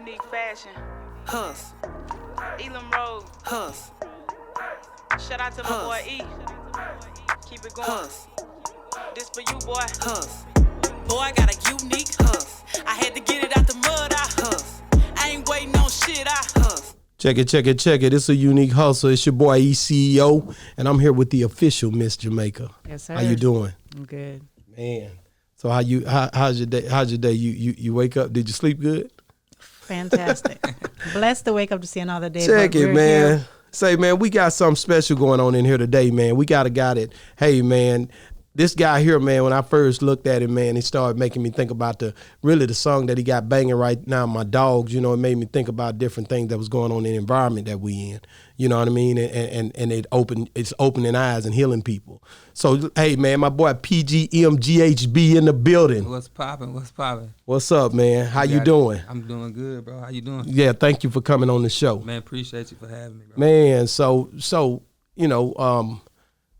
Unique fashion. Hus. Elam Road. Hus. Shout out to my boy E. Keep it going. Hus. This for you, boy. Hus. Boy, I got a unique hus. I had to get it out the mud. I ain't waiting on shit. Hus. Check it. It's a unique hustle. It's your boy ECEO, and I'm here with the official Miss Jamaica. Yes, sir. How you doing? I'm good. Man. So how's your day? How's your day? You wake up? Did you sleep good? Fantastic. Blessed to wake up to see another day. Check it, man. Here. Say, man, we got something special going on in here today, man. We got a guy that, hey, man, this guy here, man, when I first looked at him, man, he started making me think about the song that he got banging right now, My Dogs. You know, it made me think about different things that was going on in the environment that we in. You know what I mean? And it's opening eyes and healing people. So, hey, man, my boy PGMG in the building. What's popping? What's up, man? How you doing? I'm doing good, bro. How you doing? Yeah, thank you for coming on the show. Man, appreciate you for having me, bro. Man, so you know,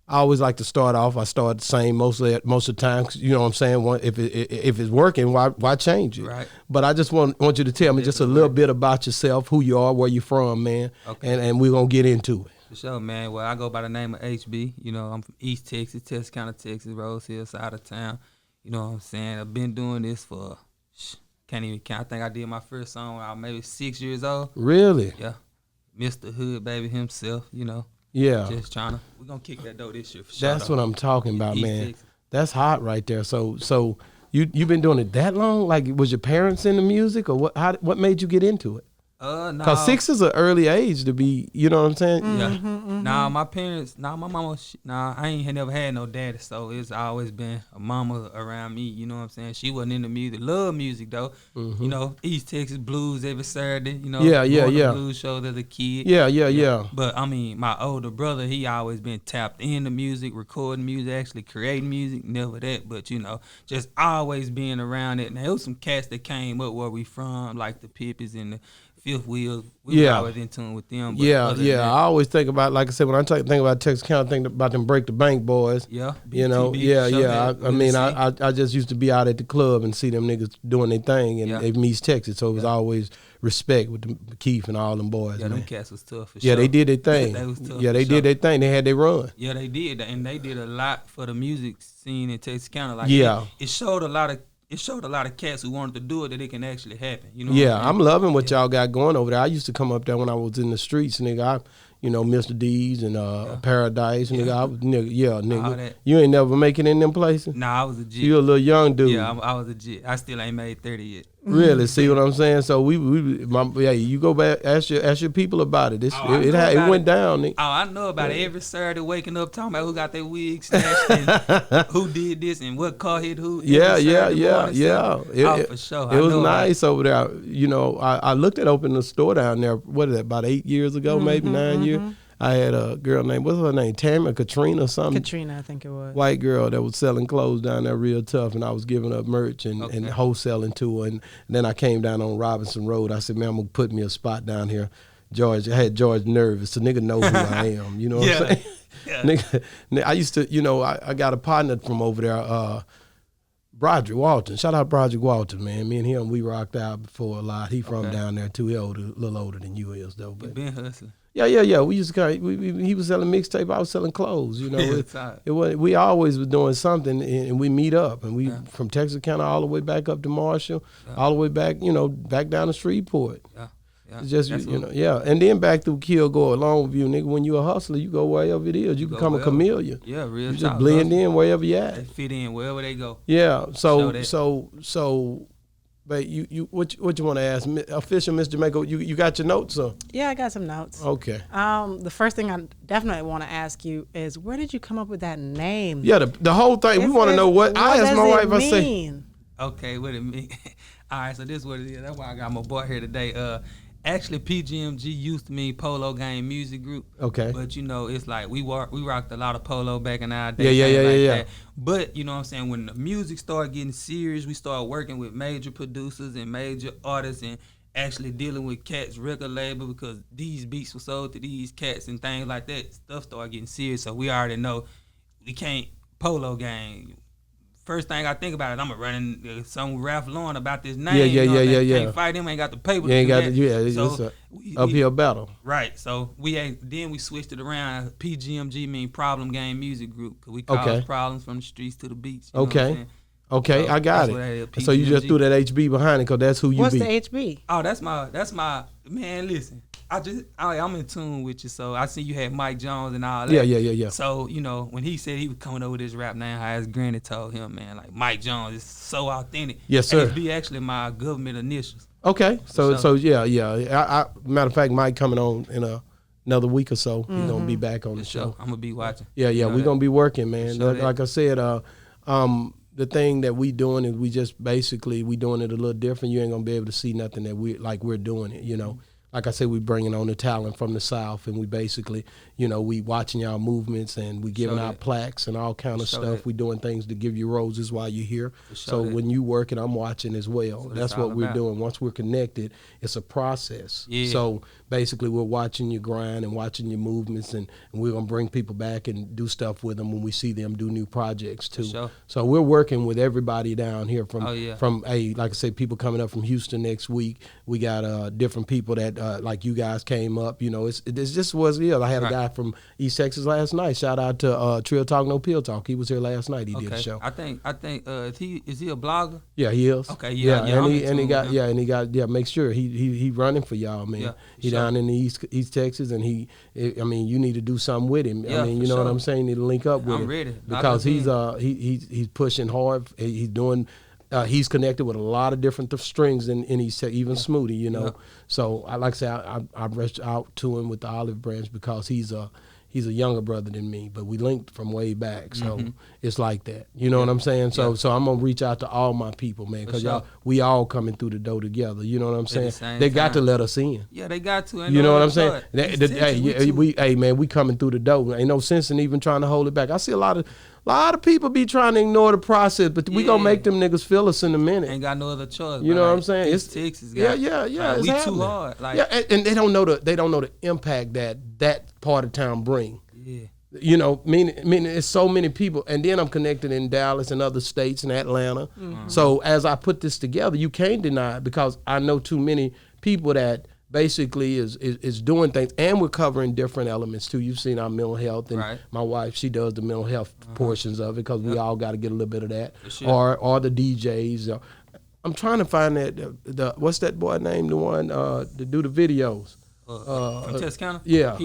I always like to start off. I start the same most of the time. You know what I'm saying? If it's working, why change it? Right. But I just want you to tell me just a little bit about yourself, who you are, where you from, man. Okay. And we're gonna get into it. For sure, man. Well, I go by the name of HB. You know, I'm from East Texas, Texarkana, Texas, Rose Hill side of town. You know what I'm saying? I've been doing this for can't even count. I think I did my first song when I was maybe 6 years old. Really? Yeah. Mr. Hood, baby himself. You know. Yeah. Just trying to. We're gonna kick that door this year for sure. That's what I'm talking about, East man. Texas. That's hot right there. So you've been doing it that long? Like, was your parents into music, or what made you get into it? No. Cause 6 is an early age to be, you know what I'm saying? Yeah. Mm-hmm. Nah, my parents, my mama, I ain't never had no daddy, so it's always been a mama around me, you know what I'm saying? She wasn't into music, love music though. You know, East Texas blues every Saturday, you know. Yeah. Blues shows as a kid. Yeah. But I mean, my older brother, he always been tapped into music, recording music, actually creating music, never that, but you know, just always being around it. And there was some cats that came up where we from, like the Pippies and the Fifth Wheels. We were always in tune with them. But I always think about, like I said, when I think about Texarkana, I think about them Break the Bank boys. Yeah. You know, BTB, I mean, I just used to be out at the club and see them niggas doing their thing in East Texas, so it was always respect with the Keith and all them boys. Yeah, man. them cats was tough for sure. Yeah, they did their thing. They was tough they did their thing. They had their run. Yeah, they did, and they did a lot for the music scene in Texarkana. Like, it showed a lot of cats who wanted to do it that it can actually happen. You know? Yeah, I'm loving what y'all got going over there. I used to come up there when I was in the streets, nigga. Mr. D's and Paradise, nigga. You ain't never make it in them places? Nah, I was a G. You a little young dude. Yeah, I was a G. I still ain't made 30 yet. Really? See what I'm saying? So you go back, ask your people about it. It went down, nigga. Oh, I know about it every Saturday, waking up talking about who got their wig snatched and who did this and what car hit who. Yeah. For sure. It was nice over there. You know, I looked at opening a store down there. What is that? About 8 years ago, maybe 9 years. I had a girl named, what's her name? Tammy, Katrina or something? Katrina, I think it was. White girl that was selling clothes down there real tough, and I was giving up merch and wholesaling to her. And then I came down on Robinson Road. I said, man, I'm going to put me a spot down here. I had George nervous. The nigga know who I am. You know what I'm saying? Yeah. Nigga, I used to, I got a partner from over there, Broderick Walton. Shout out Broderick Walton, man. Me and him, we rocked out before a lot. He from down there too. He a little older than you is though. But been hustling. Yeah. We used to he was selling mixtape. I was selling clothes. You know, we always was doing something, and we meet up, and we from Texarkana all the way back up to Marshall, all the way back, back down to Shreveport. Yeah. It's just and then back through Kilgore along with you, nigga. When you a hustler, you go wherever it is. You become a chameleon. Yeah, real. You just blend in wherever you at. They fit in wherever they go. Yeah. So. But you what you want to ask official Miss Jamaica? You got your notes, or? Yeah, I got some notes. Okay. The first thing I definitely want to ask you is, where did you come up with that name? Yeah, the whole thing. We want to know what I asked my wife. I say. Okay, what it mean? All right, so this is what it is. That's why I got my boy here today. Actually, PGMG used to mean Polo Game Music Group. Okay. But, it's like we rocked a lot of polo back in our day. Yeah. But, you know what I'm saying, when the music started getting serious, we started working with major producers and major artists and actually dealing with cats' record label because these beats were sold to these cats and things like that. Stuff started getting serious, so we already know we can't Polo Game. first thing I think about is I'm gonna run some raffle on about this name. Yeah. Can't fight him. Ain't got the paper. You ain't got that. it's So a uphill battle. Right. So then we switched it around. PGMG mean Problem Game Music Group, because we cause problems from the streets to the beach. You know what I'm saying? Okay, So I got it. So you just threw that HB behind it because that's who you What's be. the HB? Oh, that's my man. Listen, I'm in tune with you. So I see you had Mike Jones and all that. Yeah. So when he said he was coming over this rap now, how his granny told him, man, like Mike Jones is so authentic. Yes, sir. HB actually my government initials. Okay, so yeah. I matter of fact, Mike coming on in another week or so. He's gonna be back on the show. I'm gonna be watching. Yeah, we're gonna be working, man. Like I said, the thing that we doing is we just basically we doing it a little different. You ain't gonna be able to see nothing that we're doing it. Like I said, we bringing on the talent from the South, and we basically, we watching y'all movements, and we giving out plaques and all kind of stuff. We doing things to give you roses while you're here. So when you working, I'm watching as well. That's what we're doing. Once we're connected, it's a process. Yeah. So basically, we're watching your grind and watching your movements, and we're gonna bring people back and do stuff with them when we see them do new projects too. So we're working with everybody down here from like I said, people coming up from Houston next week. We got different people that like you guys came up. It's just was I had a guy from East Texas last night. Shout out to Trill Talk No Pill Talk. He was here last night. He did a show. I think is he a blogger? Yeah, he is. Okay, he got make sure he running for y'all, man. Yeah, he down in the East Texas, and you need to do something with him. Yeah, you know what I'm saying? You need to link up with him. I'm ready because he's pushing hard. He's doing. He's connected with a lot of different strings in East Texas, even Smoothie, Yeah. So like I said, I reached out to him with the olive branch because he's a younger brother than me, but we linked from way back. So it's like that. You know what I'm saying? So I'm gonna reach out to all my people, man, because we all coming through the door together. You know what I'm saying? They got to let us in. Yeah, they got to. You know what I'm saying? We coming through the door. Ain't no sense in even trying to hold it back. I see a lot of people be trying to ignore the process, but we gonna make them niggas feel us in a minute. Ain't got no other choice. You know what I'm saying? It's Texas. Yeah. It's we happening. Too hard. And they don't know the impact that part of town bring. Yeah. Meaning it's so many people, and then I'm connected in Dallas and other states and Atlanta. So as I put this together, you can't deny it because I know too many people that basically is doing things, and we're covering different elements too. You've seen our mental health, and my wife, she does the mental health portions of it because we all got to get a little bit of that, or the DJs. I'm trying to find that what's that boy name, the one to do the videos from Texarkana? Yeah,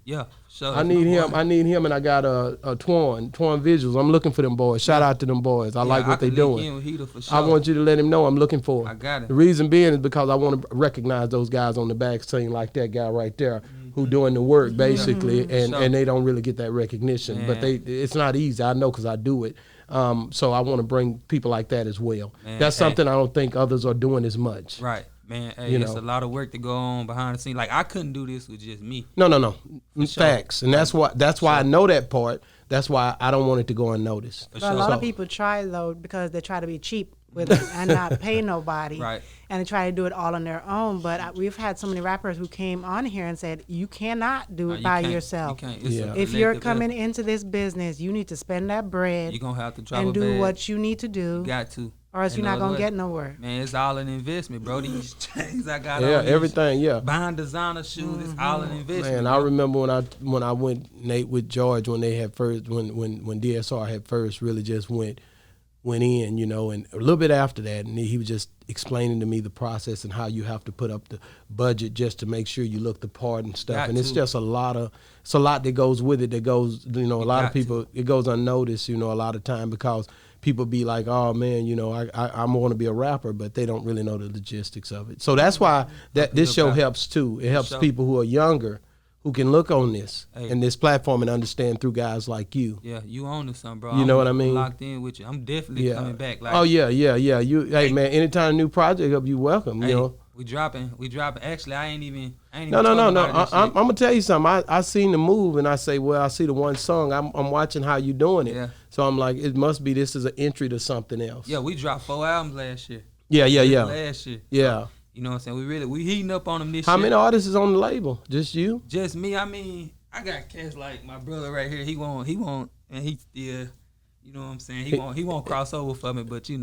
yeah. Sure. I need him, and I got Twan Visuals. I'm looking for them boys. Shout out to them boys. I like what they doing. I want you to let him know I'm looking for him. I got it. The reason being is because I want to recognize those guys on the back scene, like that guy right there, who doing the work basically, and they don't really get that recognition. But it's not easy. I know because I do it. So I want to bring people like that as well. That's something I don't think others are doing as much. Right. Man, it's a lot of work to go on behind the scenes. Like, I couldn't do this with just me. No. Facts. And that's why I know that part. That's why I don't want it to go unnoticed. But a lot of people try, though, because they try to be cheap with it and not pay nobody. Right. And they try to do it all on their own. But we've had so many rappers who came on here and said, you cannot do it by yourself. If you're coming into this business, you need to spend that bread. You're going to have to drop and do what you need to do. Got to. Or else you're not going to get nowhere. Man, it's all an investment, bro. These chains I got on. Yeah, everything, buying designer shoes, it's all an investment. Man, I remember when I went, Nate, with George, when they had first, when DSR had first really just went in, and a little bit after that, and he was just explaining to me the process and how you have to put up the budget just to make sure you look the part and stuff. It's just a lot that goes with it. That goes, a lot of people, it goes unnoticed, a lot of time because people be like, oh man, I want to be a rapper, but they don't really know the logistics of it. So that's why this show helps too. It helps people who are younger who can look on this and this platform and understand through guys like you. Yeah, you own this, son, bro. You know what I mean? I'm locked in with you. I'm definitely coming back. Like, oh yeah. You, hey man, anytime a new project up, you welcome. We dropping. Actually, I ain't even. No. I'm gonna tell you something. I seen the move and I say, well, I see the one song. I'm watching how you doing it. Yeah. So I'm like, it must be this is an entry to something else. Yeah, we dropped 4 albums last year. Yeah. Last year. Yeah. So, you know what I'm saying? We heating up on them this year. How many artists is on the label? Just you? Just me. I mean, I got cats like my brother right here. He won't, and he still. You know what I'm saying? He won't cross over for me, but I'm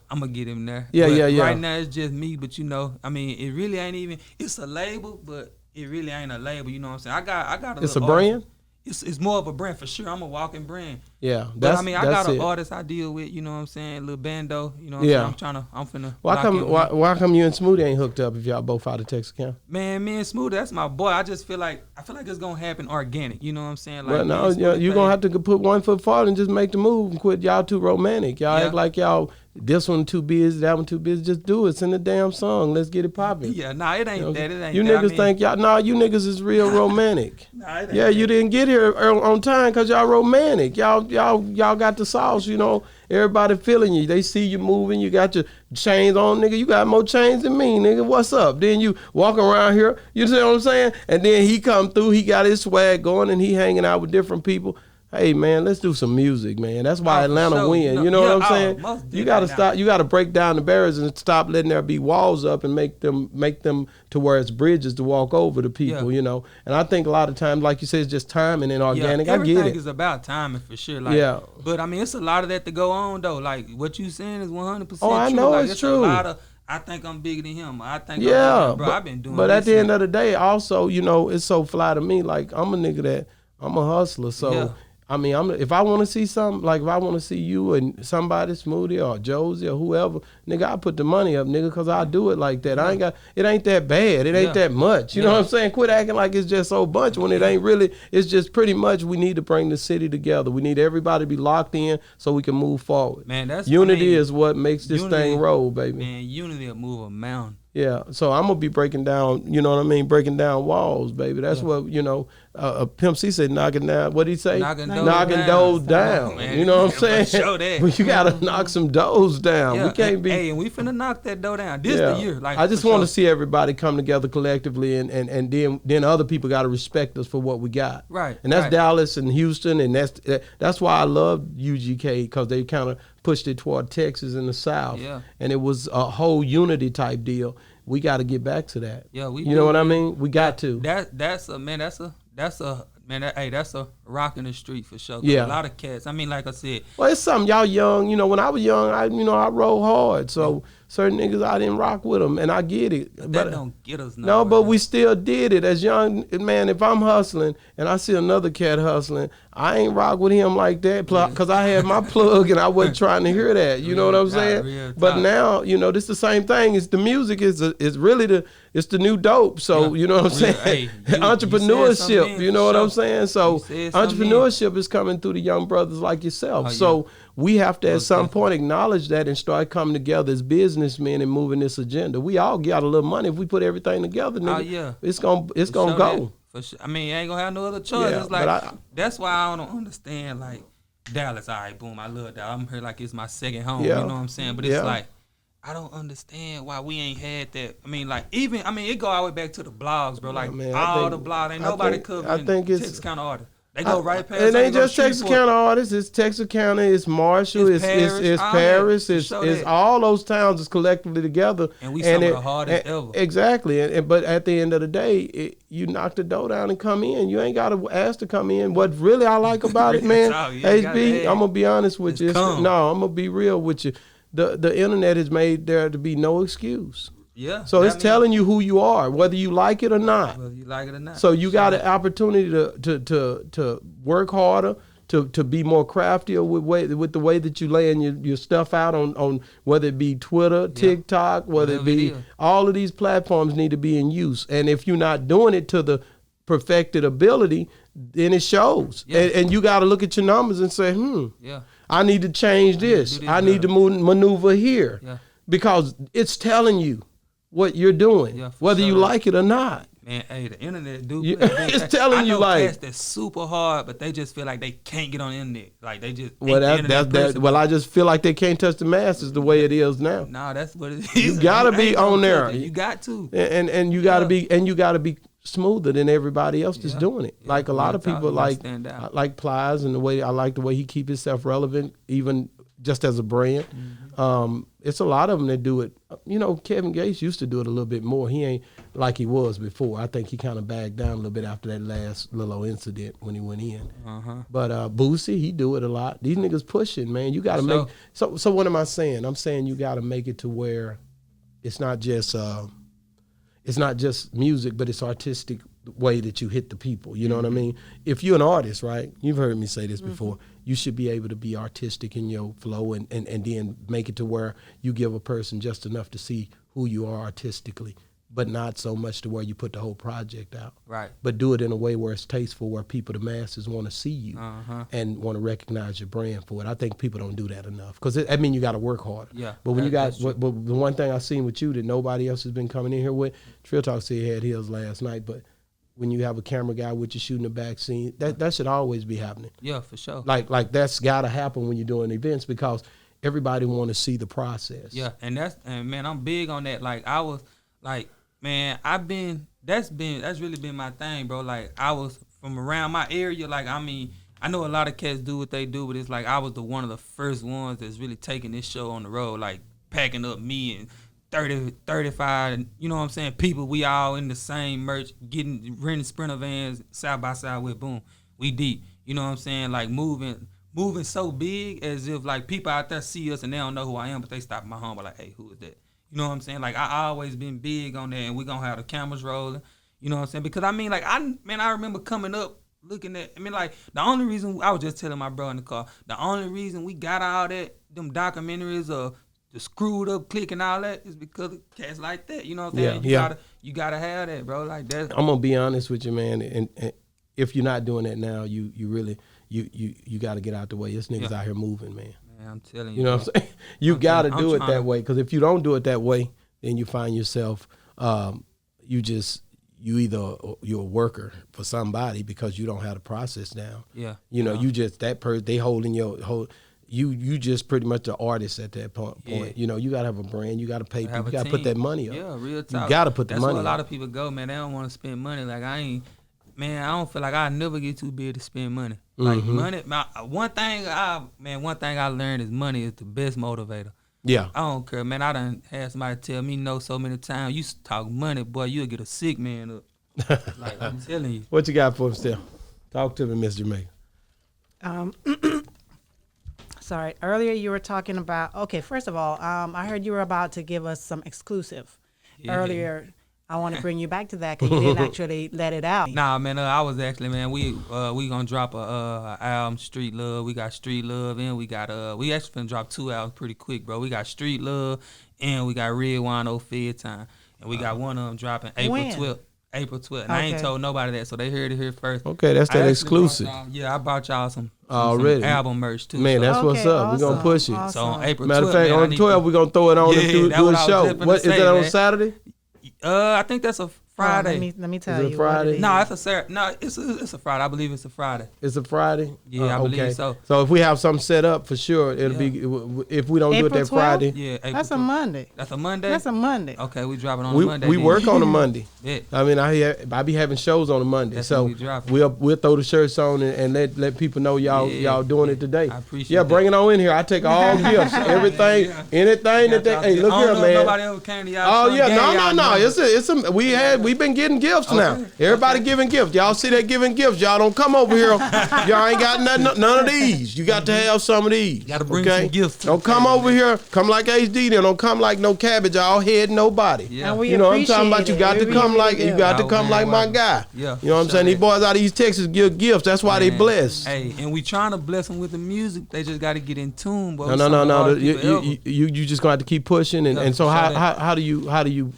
gonna get him there. Yeah, but yeah. Right now it's just me, but I mean, it really ain't even. It's a label, but it really ain't a label. You know what I'm saying? I got. It's a brand. It's more of a brand for sure. I'm a walking brand. Yeah, but I mean, I got an artist I deal with. You know what I'm saying? Little bando. You know what I'm saying? I'm finna. Why come you and Smoothie ain't hooked up if y'all both out of Texarkana? Man, me and Smoothie, that's my boy. I feel like it's gonna happen organic. You know what I'm saying? Like, well, no, you're gonna have to put 1 foot forward and just make the move and quit. Y'all too romantic. Y'all act like y'all. This one too busy, that one too busy. Just do it. Send a damn song. Let's get it popping. Yeah, nah, it ain't that. It ain't you that. niggas think y'all. Nah, you niggas is real romantic. Nah, it ain't yeah, that. You didn't get here on time because y'all romantic. Y'all got the sauce. You know, everybody feeling you. They see you moving. You got your chains on, nigga. You got more chains than me, nigga. What's up? Then you walk around here. You see what I'm saying? And then he come through. He got his swag going, and he hanging out with different people. Hey man, let's do some music, man. That's why Atlanta win. You know what I'm saying? You gotta stop. You gotta break down the barriers and stop letting there be walls up and make them to where it's bridges to walk over to people. You know. And I think a lot of times, like you said, it's just timing and organic. I get it. Everything is about timing for sure. Like, but I mean, it's a lot of that to go on though. Like what you saying is 100% true. I know like, it's true. A lot of, I think I'm bigger than him. I think I've been doing. But at the end of the day, also, you know, it's so fly to me. Like I'm a nigga that I'm a hustler, so. Yeah. I mean, if I want to see something, like if I want to see you and somebody, Smoothie or Josie or whoever, nigga, I put the money up, nigga, because I do it like that. It ain't that bad. It ain't that much. You know what I'm saying? Quit acting like it's just so bunch when it ain't really. It's just pretty much we need to bring the city together. We need everybody to be locked in so we can move forward. Man, unity is what makes this thing roll, baby. Man, unity will move a mountain. Yeah, so I'm gonna be breaking down, you know what I mean, breaking down walls, baby. That's what, you know, Pimp C said knocking down, what'd he say? Knocking doors down. Man, you know what I'm saying? Show that. Well, you gotta knock some doors down. Yeah. We can't be. Hey, and we finna knock that door down. This the year. Like, I just want to see everybody come together collectively, and then other people gotta respect us for what we got. Right. And that's Dallas and Houston, and that's why I love UGK, because they kind of pushed it toward Texas and the South. Yeah. And it was a whole unity type deal. We got to get back to that. Yeah, you know what I mean? We got to. That's a rock in the street for sure. Yeah. A lot of cats. I mean, like I said. Well, it's something y'all young. You know, when I was young, I rolled hard. So certain niggas, I didn't rock with them, and I get it. But that don't get us nowhere. No, but we still did it as young man. If I'm hustling and I see another cat hustling, I ain't rock with him like that because I had my plug and I wasn't trying to hear that. You know what I'm saying? But now, you know, this the same thing. It's the music is really it's the new dope. So you know what I'm saying? Hey, entrepreneurship. You know what I'm saying? So entrepreneurship is coming through the young brothers like yourself. So we have to at some point acknowledge that and start coming together as businessmen and moving this agenda. We all got a little money if we put everything together, nigga. It's gonna go. For sure. I mean, you ain't gonna have no other choice. It's like that's why I don't understand like Dallas. All right, boom, I love that. I'm here like it's my second home. You know what I'm saying? But it's like I don't understand why we ain't had that. I mean, like it go all the way back to the blogs, bro. Like the blogs, ain't nobody covering Texarkana artists. They go right past. It ain't just Texarkana artists. It's Texarkana. It's Marshall. It's Paris. It's all those towns is collectively together. And we some of the hardest ever. Exactly. But at the end of the day, you knock the door down and come in. You ain't got to ask to come in. What really I like about it, man, HB, I'm gonna be honest with you. I'm gonna be real with you. The internet has made there to be no excuse. Yeah. So it's telling you who you are, whether you like it or not. Whether you like it or not. So you got an opportunity to work harder, to be more craftier with the way that you laying your stuff out on whether it be Twitter, TikTok, whether it be all of these platforms need to be in use. And if you're not doing it to the perfected ability, then it shows. Yeah. And you got to look at your numbers and say, I need to change this. I need to maneuver here. Yeah. Because it's telling you what you're doing, whether you like it or not. Man, hey, the internet it's telling you like cats that's super hard, but they just feel like they can't get on the internet. Like they just I just feel like they can't touch the masses the way it is now. Nah, that's what it is. You gotta be on there. You got to, and you gotta be smoother than everybody else that's doing it. Like a lot of people like Plies, and I like the way he keep himself relevant even just as a brand. It's a lot of them that do it. You know, Kevin Gates used to do it a little bit more. He ain't like he was before. I think he kind of backed down a little bit after that last little incident when he went in. But Boosie, he do it a lot. These niggas pushing, man. You got to make. So what am I saying? I'm saying you got to make it to where it's not just music, but it's artistic way that you hit the people. You know what I mean? If you're an artist, right? You've heard me say this before. You should be able to be artistic in your flow and then make it to where you give a person just enough to see who you are artistically, but not so much to where you put the whole project out. Right. But do it in a way where it's tasteful, where people, the masses, want to see you and want to recognize your brand for it. I think people don't do that enough because I mean you got to work harder. Yeah. But when but the one thing I've seen with you that nobody else has been coming in here with, Trill Talk said he had his last night, but when you have a camera guy with you shooting the back scene, that should always be happening. Yeah, for sure. Like that's got to happen when you're doing events because everybody want to see the process. Yeah, and man, I'm big on that. Like I was like, man, that's really been my thing, bro. Like I was from around my area. Like I mean, I know a lot of cats do what they do, but it's like I was one of the first ones that's really taking this show on the road, like packing up me and 30, 35, you know what I'm saying, people, we all in the same merch, renting Sprinter vans side by side with, boom, we deep. You know what I'm saying? Like moving so big as if like people out there see us and they don't know who I am, but they stop my home, like, hey, who is that? You know what I'm saying? Like I always been big on that, and we gonna have the cameras rolling. You know what I'm saying? Because I mean, like I remember coming up looking at, like the only reason, I was just telling my bro in the car, the only reason we got all that, them documentaries of the screwed up click and all that is because of cats like that. You know what I'm saying? You gotta have that, bro. Like that. I'm gonna be honest with you, man. And if you're not doing that now, you really got to get out the way. This niggas out here moving, man. Man, I'm telling you. You know what I'm saying? You got to do it that way, because if you don't do it that way, then you find yourself you're a worker for somebody because you don't have the process down. Yeah. You know, you just they holding your whole. You just pretty much an artist at that point. Yeah. You know, you gotta have a brand. You gotta pay people. You gotta put that money up. Yeah, real talk. You gotta put the money up. That's where a lot of people go, man. They don't want to spend money. Like I don't feel like I never get too big to spend money. Like money. One thing I learned is money is the best motivator. Yeah. I don't care, man. I done had somebody tell me no so many times. You talk money, boy, you'll get a sick man up. Like I'm telling you. What you got for him still? Talk to me, Miss Jamaica. Sorry, earlier you were talking about, okay, first of all, I heard you were about to give us some exclusive. Yeah. Earlier, I want to bring you back to that because you didn't actually let it out. Nah, man, I was actually, man, we gonna drop a album, Street Love. We got Street Love, and we got, we actually gonna drop 2 albums pretty quick, bro. We got Street Love, and we got Red Wine Old Fed Time. And we got one of them dropping April 12th. April 12th. And I ain't told nobody that, so they heard it here first. Okay, that's that exclusive. I bought y'all some album merch too. Man, that's what's up. Awesome. We're going to push it. Awesome. So on April 12th. Matter of fact, on the 12th, we're going to throw it on and do a show. What, is that on Saturday? I think that's a Friday. Let me tell you. Friday? No, it's a Saturday. No, it's a Friday. I believe it's a Friday. It's a Friday? Yeah, I believe so. So if we have something set up, for sure, it'll be, if we don't do it that 12th? Friday. Yeah, that's a Monday. That's a Monday? That's a Monday. Okay, we drop it on a Monday. We work on a Monday. Yeah. I mean, I be having shows on a Monday. That's so we'll throw the shirts on and let people know y'all doing it today. I appreciate that. Bring it on in here. I take all gifts, everything, anything that they. Hey, look here, man. Nobody ever came to y'all. Oh yeah, no. We've been getting gifts now. Everybody giving gifts. Y'all see that giving gifts. Y'all don't come over here. Y'all ain't got none of these. You got to have some of these. You got to bring some gifts. Don't come over here. Come like HD. Then don't come like no cabbage. All head, nobody. Yeah. You know what I'm talking about? You got to come like my guy. Yeah. You know what I'm saying? These boys out of East Texas give gifts. That's why they blessed. Hey, and we trying to bless them with the music. They just got to get in tune. Boy. No. You just gonna have to keep pushing. And so how do you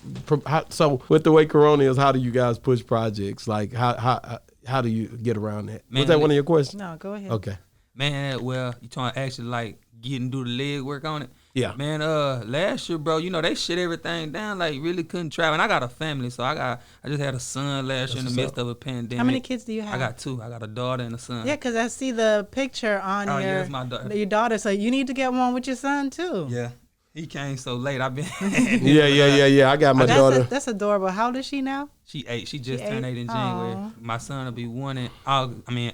so with the way Corona is, how do you guys push projects? Like how do you get around that? Was that one of your questions? No, go ahead. Okay. Man, well, you trying to actually like get and do the leg work on it? Yeah. Man, last year, bro, you know, they shut everything down, like really couldn't travel. And I got a family, so I just had a son last year in the midst of a pandemic. How many kids do you have? I got 2. I got a daughter and a son. Yeah, because I see the picture on that's my daughter. Your daughter, so you need to get one with your son too. Yeah. He came so late. I've been Yeah. I got my daughter. That's adorable. How old is she now? She 8. She just turned 8 in January. My son will be 1 in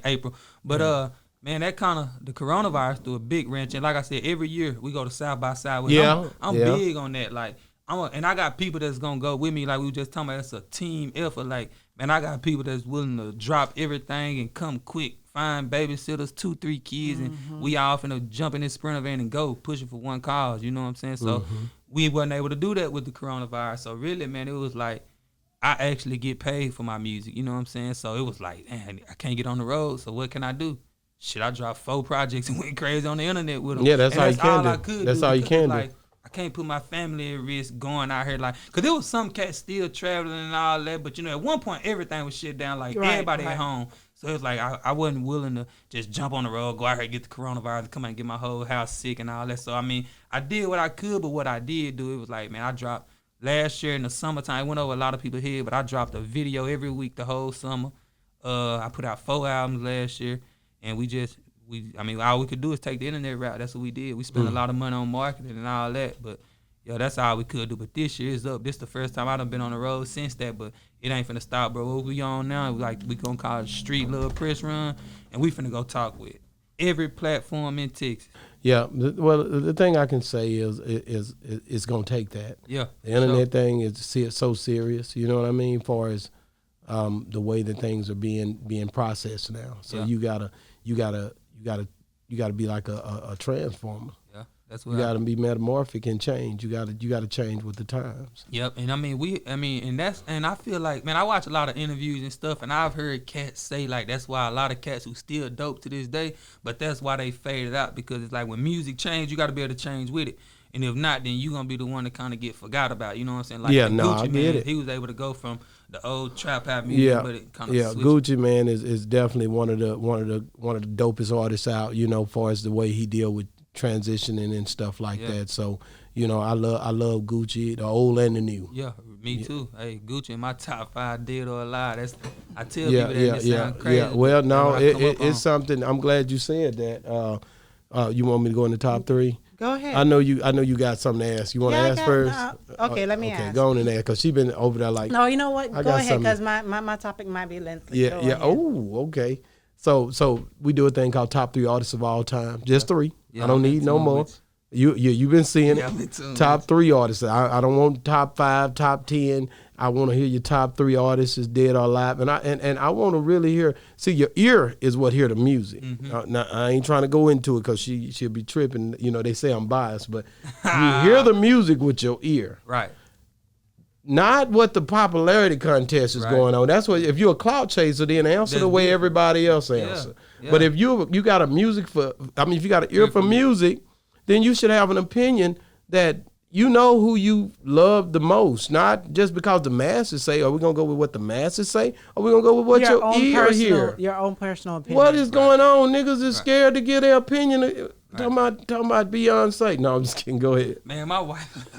April. But Man, that kind of the coronavirus threw a big wrench. And like I said, every year we go to South by Southwest. I'm big on that. Like, and I got people that's gonna go with me. Like we were just talking about, it's a team effort. Like, man, I got people that's willing to drop everything and come quick, find babysitters, 2-3 kids, and we all finna jump in this Sprinter van and go pushing for one cause. You know what I'm saying? So we wasn't able to do that with the coronavirus. So really, man, it was like I actually get paid for my music. You know what I'm saying? So it was like, man, I can't get on the road. So what can I do? Shit, I dropped 4 projects and went crazy on the internet with them. Yeah, that's all you can do. That's all you can do. Like, I can't put my family at risk going out here like, cause there was some cats still traveling and all that, but you know, at one point everything was shut down, like everybody at home. So it was like I wasn't willing to just jump on the road, go out here, get the coronavirus, come out and get my whole house sick and all that. So I mean, I did what I could, but what I did do, it was like, man, I dropped last year in the summertime. It went over a lot of people's head, but I dropped a video every week the whole summer. I put out 4 albums last year, and all we could do is take the internet route. That's what we did. We spent a lot of money on marketing and all that, but that's all we could do. But this year is up. This the first time I done been on the road since that, but it ain't finna stop, bro. What we on now, we gonna call it Street Little Press Run, and we finna go talk with every platform in Texas. Yeah, well, the thing I can say is it's gonna take that. Yeah, the internet thing is so serious. You know what I mean? As far as the way that things are being processed now, so you gotta be like a transformer. Yeah, that's what you gotta be metamorphic and change. You gotta change with the times. Yep, and and I feel like, man, I watch a lot of interviews and stuff, and I've heard cats say like that's why a lot of cats who still dope to this day, but that's why they faded out, because it's like when music change, you gotta be able to change with it. And if not, then you gonna be the one to kind of get forgot about. You know what I'm saying? Like Gucci, I get it. He was able to go from the old trap hop music, but it kind of switched. Gucci, man, is definitely one of the dopest artists out. You know, as far as the way he deal with transitioning and stuff like that. So, you know, I love Gucci, the old and the new. Yeah, me too. Hey, Gucci in my top 5, dead or alive. I tell people that sound crazy. Yeah. Well, no, it's something. I'm glad you said that. You want me to go in the top 3? Go ahead. I know you got something to ask. You want to ask first? Okay, let me ask. Okay, go on and ask, because she been over there like. No, you know what? Go ahead, because my topic might be lengthy. Yeah. Oh, okay. So we do a thing called top 3 artists of all time. Just 3. I don't need no more. You've been seeing it. Top 3 artists. I don't want top 5, top 10. I want to hear your top 3 artists is dead or alive, and I want to really hear. See, your ear is what hear the music. Now I ain't trying to go into it because she'll be tripping. You know, they say I'm biased, but you hear the music with your ear, right? Not what the popularity contest is going on. That's what, if you're a clout chaser, then answer the way everybody else answer. Yeah. But if you got a music if you got an ear for music, then you should have an opinion that you know who you love the most, not just because the masses say. Are we gonna go with what the masses say? Or are we gonna go with what your ear hear? Your own personal opinion. What is going on? Niggas is scared to give their opinion. Talking about Beyonce. No, I'm just kidding. Go ahead. Man, my wife.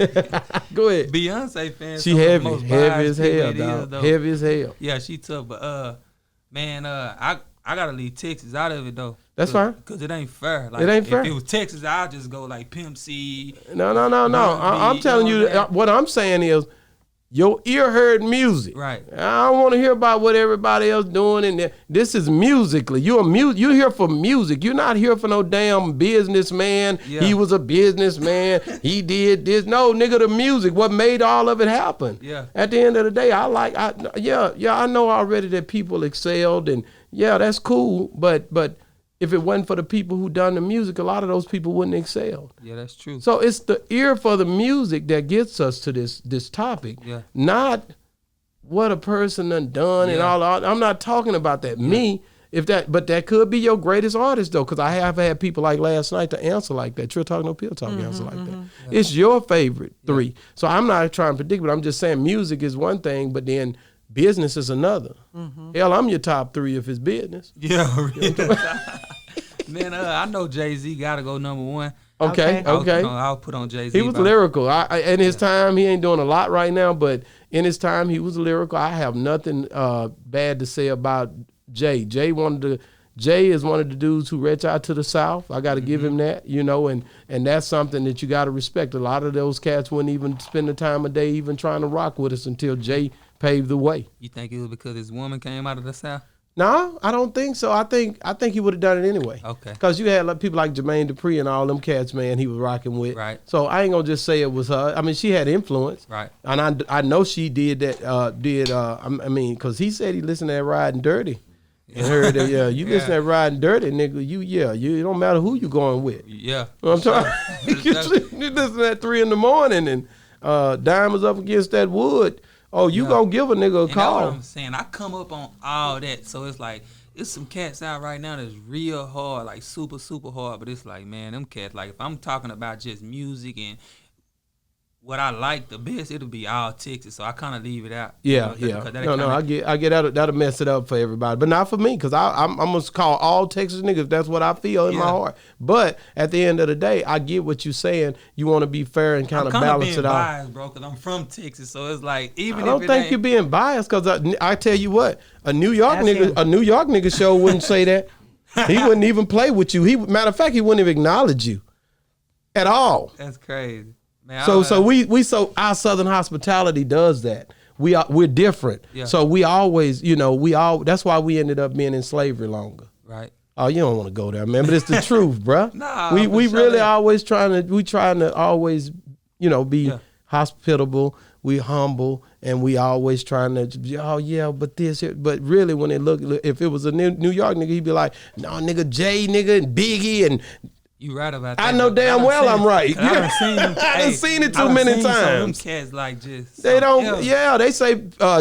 Go ahead. Beyonce fan. She heavy as hell, dog. Heavy as hell. Yeah, she tough, but man, I gotta leave Texas out of it though. That's fine. Cause it ain't fair. Like, it ain't fair. If it was Texas, I'd just go like Pimp C. No. I'm telling you, what I'm saying is, your ear heard music. Right. I don't want to hear about what everybody else doing in there. This is musically. You're here for music. You're not here for no damn businessman. Yeah. He was a businessman. He did this. No, nigga, the music. What made all of it happen? Yeah. At the end of the day, I know already that people excelled, and that's cool. But if it wasn't for the people who done the music, a lot of those people wouldn't excel. Yeah, that's true. So it's the ear for the music that gets us to this topic, not what a person done and all. I'm not talking about that. But that could be your greatest artist though, because I have had people like last night to answer like that. Trill Talk No Pill Talk answer like that. Yeah. It's your favorite 3. So I'm not trying to predict, but I'm just saying music is one thing, but then business is another. Hell, I'm your top 3 if it's business. Yeah, man. I know Jay-Z got to go number 1. Okay. I'll put on Jay-Z. He was lyrical. In his time, he ain't doing a lot right now, but in his time, he was lyrical. I have nothing bad to say about Jay. Jay is one of the dudes who reached out to the South. I got to give him that, and that's something that you got to respect. A lot of those cats wouldn't even spend the time of day even trying to rock with us until Jay paved the way. You think it was because his woman came out of the South? No, I don't think so. I think he would have done it anyway. Okay. Because you had people like Jermaine Dupri and all them cats, man, he was rocking with. Right. So I ain't going to just say it was her. I mean, she had influence. Right. And I know she did that, I mean, because he said he listened to that Riding Dirty. And heard that, you listen to that Riding Dirty, nigga, you don't matter who you going with. Yeah. You know what I'm talking You listen at 3 a.m. and Diamonds up against that wood. Oh, you gonna give a nigga a call. That's what I'm saying. I come up on all that. So it's like, it's some cats out right now that's real hard, like super, super hard. But it's like, man, them cats, like if I'm talking about just music and what I like the best, it'll be all Texas. So I kind of leave it out. Yeah, I get that'll mess it up for everybody, but not for me, because I'm gonna call all Texas niggas. That's what I feel in my heart. But at the end of the day, I get what you're saying. You want to be fair and kind of balance it out. I'm biased, bro, because I'm from Texas, so it's like even. I don't think you're being biased, because I tell you what, a New York nigga show wouldn't say that. He wouldn't even play with you. Matter of fact, he wouldn't even acknowledge you at all. That's crazy. Man, so our Southern hospitality does that. We're different. Yeah. So we always, that's why we ended up being in slavery longer. Right. Oh, you don't want to go there, man, but it's the truth, bruh. Nah, we really always trying to always, be hospitable. We humble, and we always trying to, but really when if it was a New York nigga, he'd be like, no, nigga, Jay, nigga, and Biggie, and you right about that. I know damn well I'm right. I done seen them. I done seen it too many times. Some cats like just they don't. Yeah, they say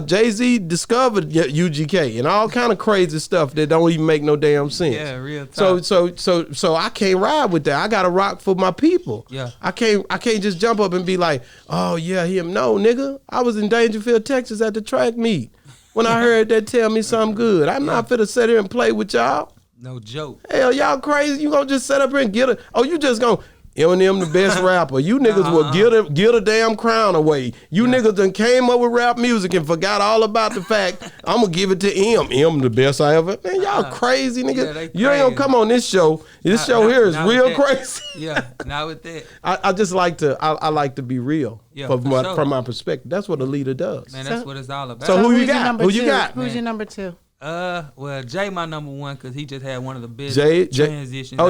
Jay-Z discovered UGK and all kind of crazy stuff that don't even make no damn sense. Yeah, real time. So I can't ride with that. I gotta rock for my people. Yeah. I can't just jump up and be like, oh yeah, him. No, nigga. I was in Dangerfield, Texas at the track meet when I heard that tell me something good. I'm not finna sit here and play with y'all. No joke. Hell, y'all crazy. You gonna just sit up here and get it? Oh, you just gonna Eminem the best rapper. You niggas will get a damn crown away. You niggas done came up with rap music and forgot all about the fact I'm gonna give it to M the best I ever. Man, y'all crazy niggas. Yeah, you ain't gonna come on this show. This show here is real crazy. Yeah, not with that. I just like to I like to be real from my perspective. That's what a leader does. Man, that's what it's all about. So who you got? Who you got? Who's your number two? Well, Jay my number one because he just had one of the best transitions. Oh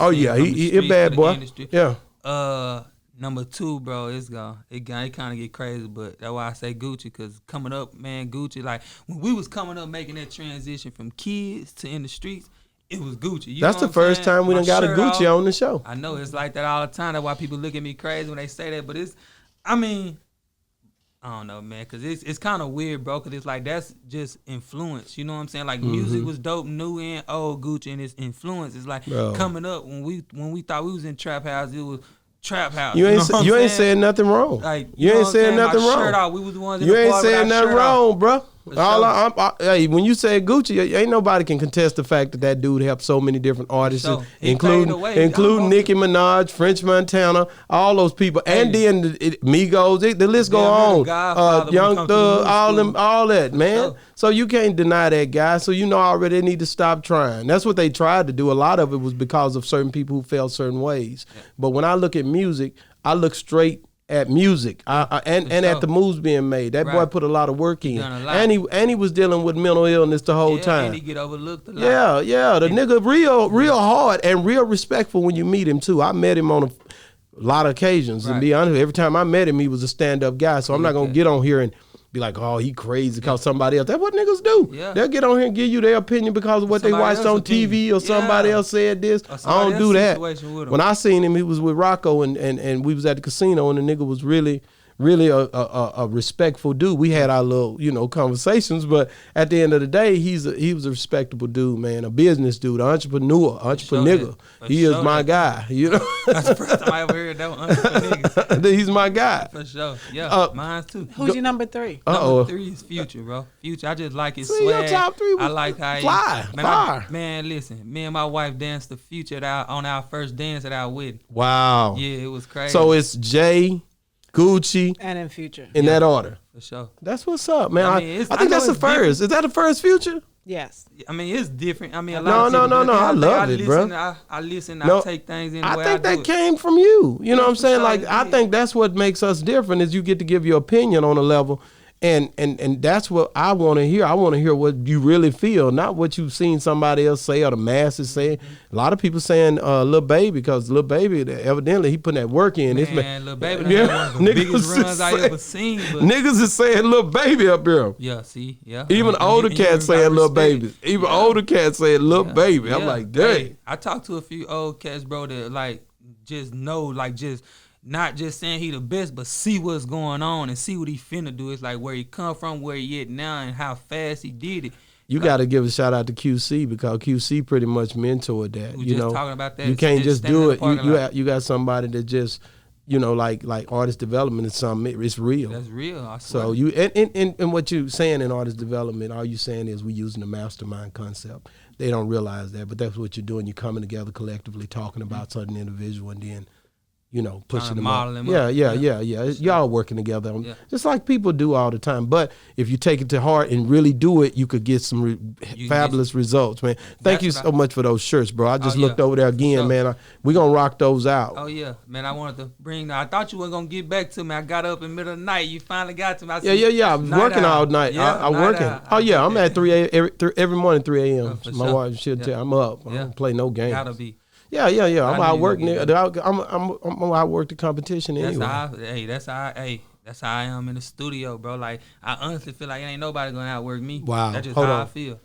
yeah, he a bad boy. Industry. Yeah. Number two, bro, it kind of get crazy, but that's why I say Gucci, because coming up, man, Gucci, like when we was coming up making that transition from kids to in the streets, it was Gucci. That's the first time we done got a Gucci on the show. I know it's like that all the time. That's why people look at me crazy when they say that, but I don't know, man, because it's kind of weird, bro, because it's like that's just influence. You know what I'm saying? Like music was dope, new and old Gucci, and its influence is like coming up when we thought we was in trap house, it was trap house. You ain't saying nothing wrong. Like you ain't saying nothing wrong. Shirt off. We was the ones in you the ain't bar saying nothing wrong, bro. Hey, when you say Gucci, ain't nobody can contest the fact that dude helped so many different artists, including Nicki Minaj, French Montana, all those people, and then Migos. The list go on. Young Thug, all that, man. So you can't deny that, guy. So already they need to stop trying. That's what they tried to do. A lot of it was because of certain people who felt certain ways. But when I look at music, I look straight at music and at the moves being made. That boy put a lot of work in. And he was dealing with mental illness the whole time. And he get overlooked a lot. Yeah. The nigga real hard and real respectful when you meet him too. I met him on a lot of occasions. And be honest, every time I met him, he was a stand-up guy. So I'm not gonna get on here and be like, oh, he crazy because somebody else. That's what niggas do. Yeah. They'll get on here and give you their opinion because of what they watched on TV or somebody else said this. I don't do that. When I seen him, he was with Rocco and we was at the casino and the nigga was really a respectful dude. We had our little, conversations, but at the end of the day, he was a respectable dude, man, a business dude, an entrepreneur. He is my guy, That's the first time I ever heard that one, entrepreneur. He's my guy. For sure. Yeah, mine too. Who's your number three? Number three is Future, bro. Future, I just like his swag. Your top three was I like how fly. Man, listen, me and my wife danced the Future on our first dance at our wedding. Wow. Yeah, it was crazy. So it's Jay, Gucci, and in Future in that order. For sure. That's what's up, man. I think that's the first. Different. Is that the first Future? Yes. I mean, it's different. I mean, a lot of no. I love it, bro. I listen. I take things in the way I think that came from you. You know what I'm saying? Sure, like, I think that's what makes us different is you get to give your opinion on a level. And that's what I want to hear. I want to hear what you really feel, not what you've seen somebody else say or the masses say. A lot of people saying Lil Baby, because Lil Baby, evidently he putting that work in. Man, Lil Baby had one of the biggest runs I ever seen. But niggas is saying Lil Baby up here. Yeah, see, yeah. Even older cats saying Lil Baby. Even older cats saying Lil Baby. I'm like, dang. Hey, I talked to a few old cats, bro, that like just know, like just not just saying he the best, but see what's going on and see what he finna do. It's like where he come from, where he at now, and how fast he did it. You got to give a shout out to QC, because QC pretty much mentored that. We you just know, talking about that. You can't just do it. You got somebody that just, you know, like artist development is something. It's real. That's real. I swear. So you and what you saying in artist development, all you saying is we using the mastermind concept. They don't realize that, but that's what you're doing. You're coming together collectively, talking about certain individual, and then, you know, pushing them up. Yeah. Y'all working together, just like people do all the time. But if you take it to heart and really do it, you could get some fabulous results, man. Thank you so much for those shirts, bro. I just looked over there again, man. We're going to rock those out. Oh, yeah. Man, I wanted to bring I thought you were going to get back to me. I got up in the middle of the night. You finally got to me. I was working all night. I'm working. Oh, yeah. I'm at 3 a.m. every morning, 3 a.m. My wife, she'll tell I'm up. I don't play no games. Gotta be. Yeah. I'm out working. I'm out work the competition anyway. That's how I am in the studio, bro. Like, I honestly feel like ain't nobody gonna outwork me. Wow. That's just how I feel.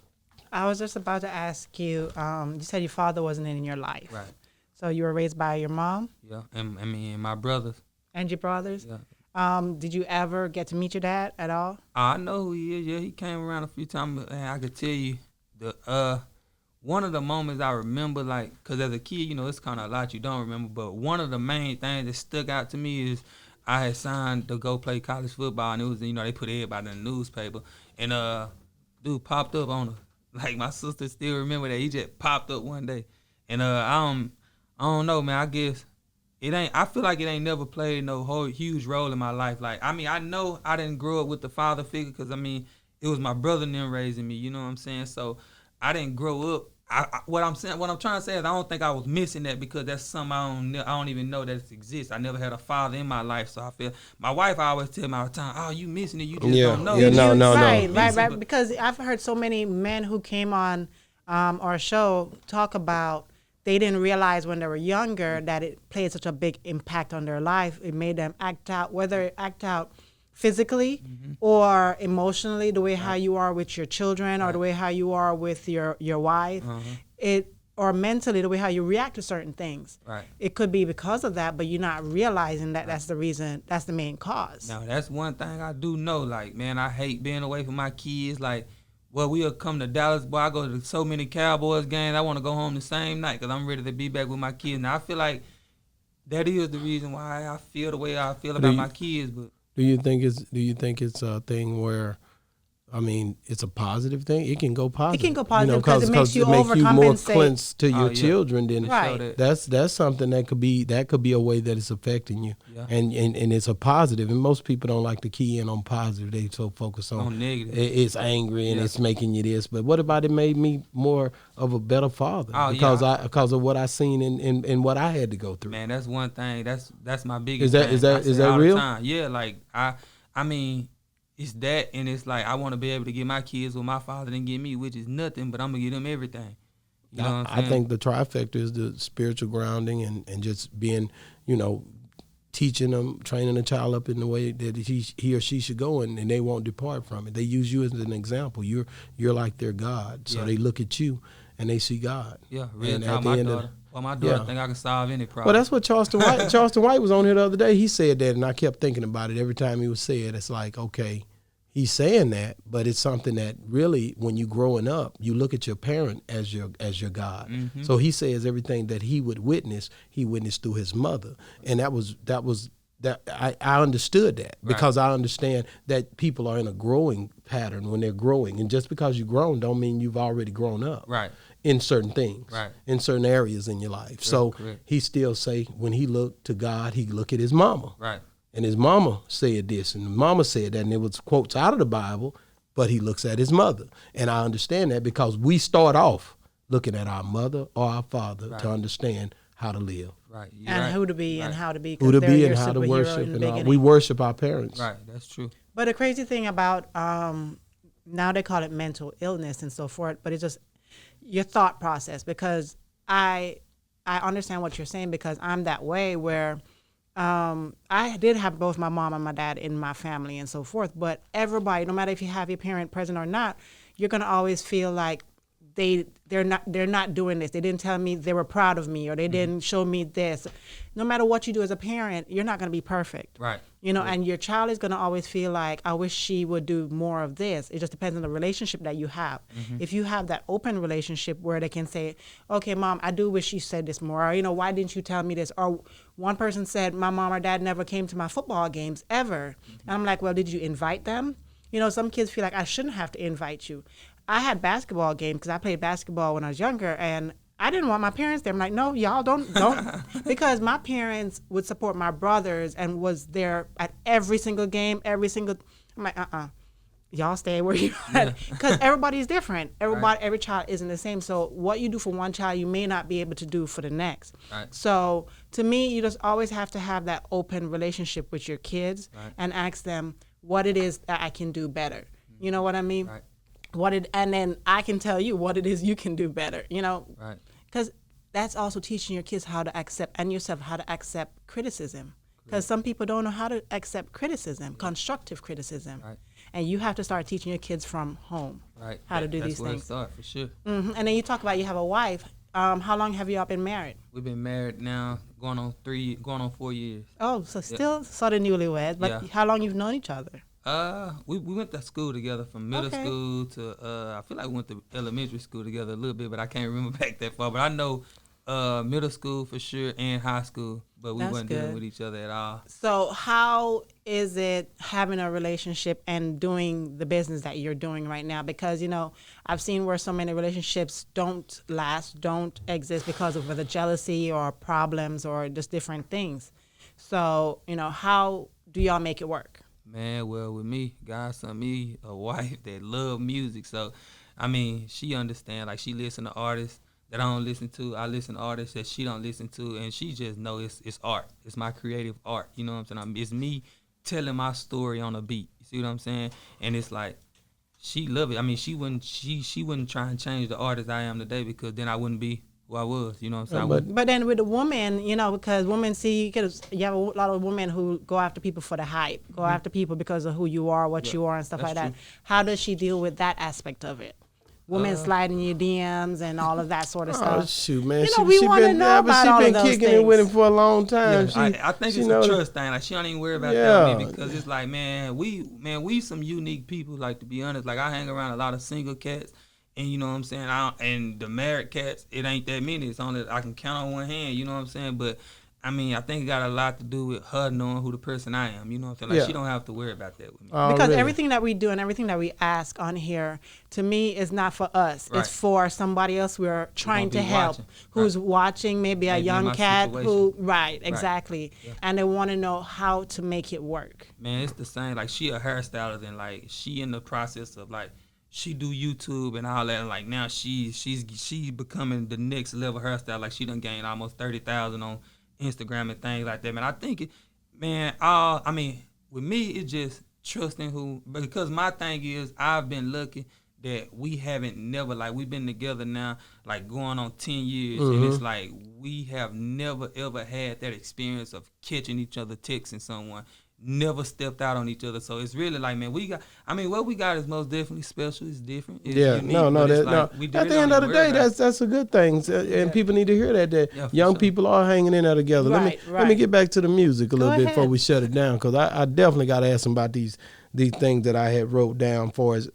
I was just about to ask you. You said your father wasn't in your life, right? So you were raised by your mom. Yeah, and my brothers. And your brothers. Yeah. Did you ever get to meet your dad at all? I know who he is. Yeah, he came around a few times. And I could tell you one of the moments I remember, like, because as a kid, you know, it's kind of a lot you don't remember, but one of the main things that stuck out to me is I had signed to go play college football, and it was, you know, they put everybody in the newspaper, and dude popped up on like, my sister still remember that. He just popped up one day, and I don't know, man. I guess I feel like it ain't never played no whole huge role in my life. Like, I mean, I know I didn't grow up with the father figure, because, I mean, it was my brother and them raising me, you know what I'm saying? So I didn't grow up. What I'm trying to say is I don't think I was missing that, because that's something I don't even know that it exists. I never had a father in my life, so I feel my wife always tell me all the time, "Oh, you missing it? You just don't know." Yeah, no. Right. Because I've heard so many men who came on our show talk about they didn't realize when they were younger that it played such a big impact on their life. It made them act out physically or emotionally, the way how you are with your children, or the way how you are with your wife, or mentally, the way how you react to certain things. Right. It could be because of that, but you're not realizing that that's the reason, that's the main cause. Now, that's one thing I do know. Like, man, I hate being away from my kids. Like, well, we'll come to Dallas, boy, I go to so many Cowboys games, I want to go home the same night, because I'm ready to be back with my kids. Now, I feel like that is the reason why I feel the way I feel about my kids, but Do you think it's a thing where, I mean, it's a positive thing? It can go positive. It can go positive, because it makes you overcompensate. More close to your children. Then right. That's something that could be a way that it's affecting you, and it's a positive. And most people don't like to key in on positive. They so focused on negative. It's angry and it's making you this. But what about it made me more of a better father because of what I seen and what I had to go through. Man, that's one thing. That's my biggest. Is that real? Yeah, like I mean. It's that, and it's like I want to be able to get my kids what my father didn't give me, which is nothing, but I'm going to give them everything. You know what I'm saying? I think the trifecta is the spiritual grounding and just being, you know, teaching them, training a child up in the way that he or she should go, and they won't depart from it. They use you as an example. You're like their God, so they look at you and they see God. Yeah, real talk, my daughter. Well, my daughter think I can solve any problem. Well, that's what Charleston White was on here the other day. He said that, and I kept thinking about it every time he would say it. It's like, okay, he's saying that, but it's something that really, when you're growing up, you look at your parent as your God. Mm-hmm. So he says everything that he would witness, he witnessed through his mother, and I understood that because I understand that people are in a growing pattern when they're growing, and just because you've grown don't mean you've already grown up. Right. In certain things, in certain areas in your life. So correct. He still say when he looked to God, he look at his mama. Right. And his mama said this, and the mama said that, and it was quotes out of the Bible, but he looks at his mother. And I understand that because we start off looking at our mother or our father to understand how to live. Right. And who to be and how to be. Who to be and how to worship. And all. We worship our parents. Right, that's true. But the crazy thing about now they call it mental illness and so forth, but it's just your thought process, because I understand what you're saying, because I'm that way where I did have both my mom and my dad in my family and so forth, but everybody, no matter if you have your parent present or not, you're gonna always feel like they're not doing this. They didn't tell me they were proud of me, or they didn't show me this. No matter what you do as a parent, you're not gonna be perfect. Right. You know, and your child is gonna always feel like, I wish she would do more of this. It just depends on the relationship that you have. If you have that open relationship where they can say, okay, Mom, I do wish you said this more, or, you know, why didn't you tell me this? Or one person said, my mom or dad never came to my football games ever. And I'm like, well, did you invite them? You know, some kids feel like, I shouldn't have to invite you. I had basketball games because I played basketball when I was younger, and I didn't want my parents there. I'm like, no, y'all don't, because my parents would support my brothers and was there at every single game, I'm like, y'all stay where you're at, because everybody's different. Every child isn't the same. So what you do for one child, you may not be able to do for the next. Right. So to me, you just always have to have that open relationship with your kids and ask them what it is that I can do better. You know what I mean? Right. And then I can tell you what it is you can do better, you know? Right. Because that's also teaching your kids how to accept, and yourself, how to accept criticism. Because some people don't know how to accept criticism, constructive criticism. Right. And you have to start teaching your kids from home how to do these things. That's where it starts, for sure. And then you talk about you have a wife. How long have you all been married? We've been married now, going on 4 years. Oh, so still sort of newlyweds, but how long you've known each other? We went to school together from middle school to I feel like we went to elementary school together a little bit, but I can't remember back that far. But I know middle school for sure and high school, but we weren't dealing with each other at all. So how is it having a relationship and doing the business that you're doing right now? Because, you know, I've seen where so many relationships don't last, don't exist because of the jealousy or problems or just different things. So, you know, how do y'all make it work? Man, well, with me, God sent me a wife that love music. So, I mean, she understand. Like, she listen to artists that I don't listen to. I listen to artists that she don't listen to. And she just know it's art. It's my creative art. You know what I'm saying? It's me telling my story on a beat. You see what I'm saying? And it's like, she love it. I mean, she wouldn't try and change the artist I am today, because then I wouldn't be who I was, you know what I'm saying? But then with the woman, you know, because women you have a lot of women who go after people for the hype, go after people because of who you are, what you are, and stuff like that. How does she deal with that aspect of it? Women sliding your DMs and all of that sort of stuff. Oh, shoot, man. You know, we want to know about all of those things. She been kicking it with him for a long time. I think it's a trust thing. Like, she don't even worry about that with me, because it's like, we some unique people, like, to be honest. Like, I hang around a lot of single cats. And you know what I'm saying? And the married cats, it ain't that many. It's only, I can count on one hand, you know what I'm saying? But, I mean, I think it got a lot to do with her knowing who the person I am, you know what I'm saying? Like, she don't have to worry about that with me. Because everything that we do and everything that we ask on here, to me, is not for us. Right. It's for somebody else we're trying to help, who's watching, maybe a young cat situation. Exactly. Yeah. And they want to know how to make it work. Man, it's the same. Like, she a hairstylist, and, like, she in the process of, like, she do YouTube and all that, and like now she's becoming the next level hairstyle. Like, she done gained almost 30,000 on Instagram and things like that. Man, I think I mean, with me, it's just trusting who, because my thing is, I've been lucky that we haven't never, like, we've been together now, like, going on 10 years, and it's like, we have never ever had that experience of catching each other texting someone. Never stepped out on each other. So it's really like, man, what we got is most definitely special. It's different. It's unique, At the end of the day, that's a good thing. And people need to hear that young people are hanging in there together. Let me get back to the music a little bit before we shut it down, because I definitely got to ask them about these things that I had wrote down for us.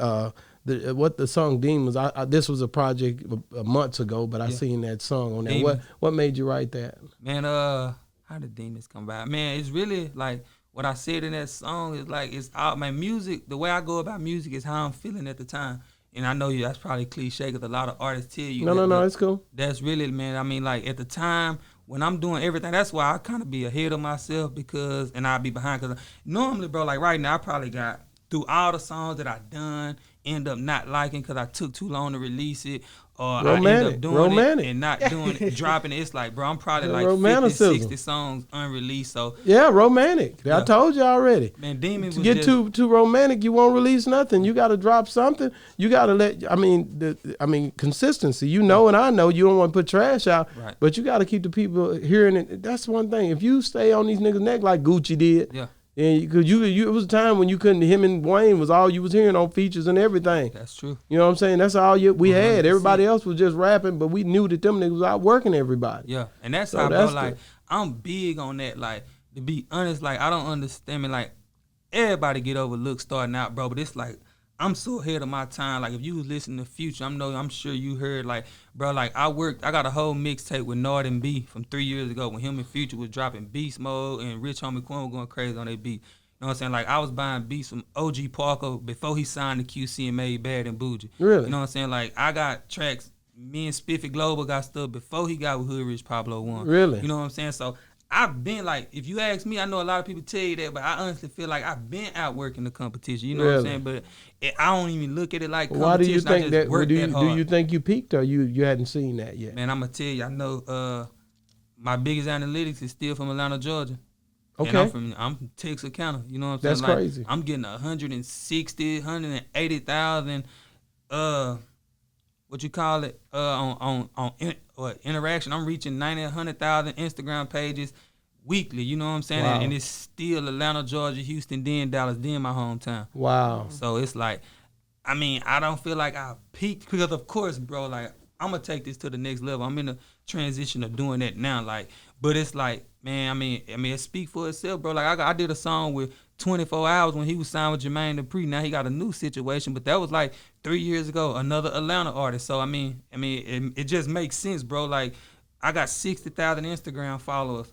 What the song Demons, this was a project months ago, but I seen that song on there. Demons. What made you write that? Man, how did Demons come by? Man, it's really like, what I said in that song is like, it's out. My music, the way I go about music is how I'm feeling at the time. And I know that's probably cliche, because a lot of artists tell you. No, it's cool. That's really, man, I mean, like, at the time when I'm doing everything, that's why I kind of be ahead of myself, and I'll be behind. Because normally, bro, like right now, I probably got through all the songs that I done, end up not liking because I took too long to release it, or I end Romantic. up doing Romantic. it and not doing it, dropping it. It's like, bro, I'm probably like 50, Romanticism. 60 songs unreleased. So Yeah, romantic. I Yeah. told you already. man, Demon was To get just, too romantic, you won't release nothing. You got to drop something. You got to consistency. You know, and I know you don't want to put trash out, Right. but you got to keep the people hearing it. That's one thing. If you stay on these niggas' neck like Gucci did, yeah, and because you, it was a time when you couldn't. Him and Wayne was all you was hearing on features and everything. that's true. You know what I'm saying? That's all we had. 100%. Everybody else was just rapping, but we knew that them niggas was out working everybody. Yeah, and that's So how, bro, that's like, I'm big on that. Like, to be honest, like, I don't understand, man, like, everybody get overlooked starting out, bro, but it's like, I'm so ahead of my time. Like, if you was listening to Future, I'm sure you heard, like, bro, like, I got a whole mixtape with Nord and B from 3 years ago when him and Future was dropping Beast Mode and Rich Homie Quan was going crazy on their beat. You know what I'm saying? Like, I was buying beats from OG Parker before he signed to QC and made Bad and Bougie. Really? You know what I'm saying? Like, I got tracks, me and Spiffy Global got stuff before he got with Hood Rich Pablo 1. Really? You know what I'm saying? So, I've been, like, if you ask me, I know a lot of people tell you that, but I honestly feel like I've been outworking the competition. You know what I'm saying? But I don't even look at it like competition. Why do you think I just that? work that hard. Do you think you peaked or you hadn't seen that yet? Man, I'm going to tell you, I know my biggest analytics is still from Atlanta, Georgia. Okay. And I'm from Texarkana. You know what I'm saying? That's like, crazy. I'm getting 160, 180,000 what you call it, interaction. I'm reaching 90, 100,000 Instagram pages weekly. You know what I'm saying? Wow. And it's still Atlanta, Georgia, Houston, then Dallas, then my hometown. Wow. So it's like, I mean, I don't feel like I peaked because, of course, bro, like, I'm going to take this to the next level. I'm in the transition of doing that now. Like, but it's like, man, I mean, it speak for itself, bro. Like, I did a song with 24 Hours when he was signed with Jermaine Dupri. Now he got a new situation, but that was like 3 years ago, another Atlanta artist. So, I mean, it just makes sense, bro. Like, I got 60,000 Instagram followers.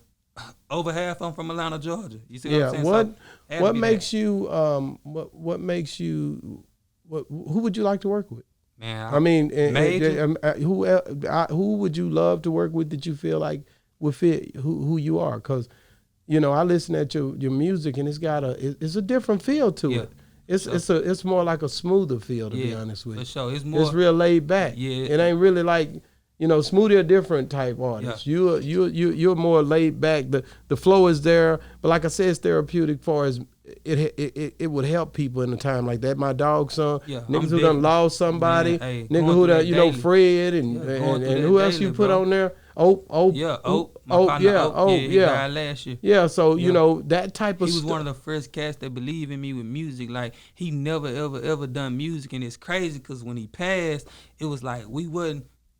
Over half of them from Atlanta, Georgia. You see what I'm saying? What makes you what makes you who would you like to work with? Man, I mean, Major. who would you love to work with that you feel like would fit who you are? Because, you know, I listen at your music and it's a different feel to it. It's more like a smoother feel, to be honest with you. For sure. It's real laid back. Yeah. It ain't really like, you know, Smoothie a different type artist. Yeah. You're more laid back. The flow is there, but like I said, it's therapeutic for as it would help people in a time like that. My dog son, niggas who done lost somebody, nigga who done, you know, Fred and who else you put on there? Ope. Yeah, Ope. He died last year. Yeah, so you know that type of. He was one of the first cats that believed in me with music. Like, he never ever done music, and it's crazy because when he passed, it was like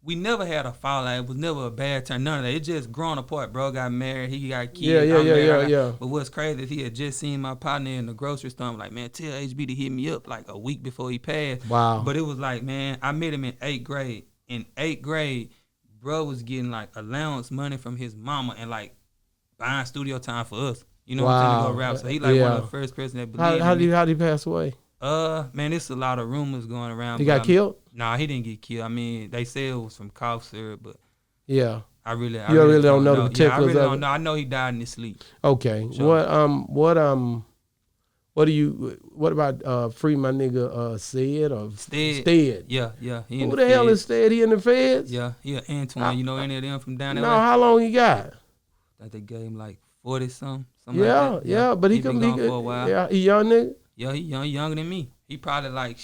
we never had a fallout. It was never a bad time. None of that. It just grown apart. Bro got married. He got kids. Yeah. But what's crazy is he had just seen my partner in the grocery store. I'm like, man, tell HB to hit me up like a week before he passed. Wow. But it was like, man, I met him in 8th grade. In 8th grade, bro was getting like allowance money from his mama and like buying studio time for us. You know what I'm saying? To go rap. So he like one of the first person that believed in me. How did he pass away? Man, it's a lot of rumors going around. He got killed? Nah, he didn't get killed. I mean, they say it was from cough syrup, but yeah, I really don't know the particulars. Yeah, I really don't know. I know he died in his sleep. Okay. Sure. What about free my nigga Stead or Stead? Yeah. Who the hell is Stead? He in the feds? Yeah, Antoine. You know any of them from down there? No, how long he got? I think they gave him like 40-something. Yeah, but he can be for a while. Yeah, he young nigga. Yeah, he younger than me. He probably like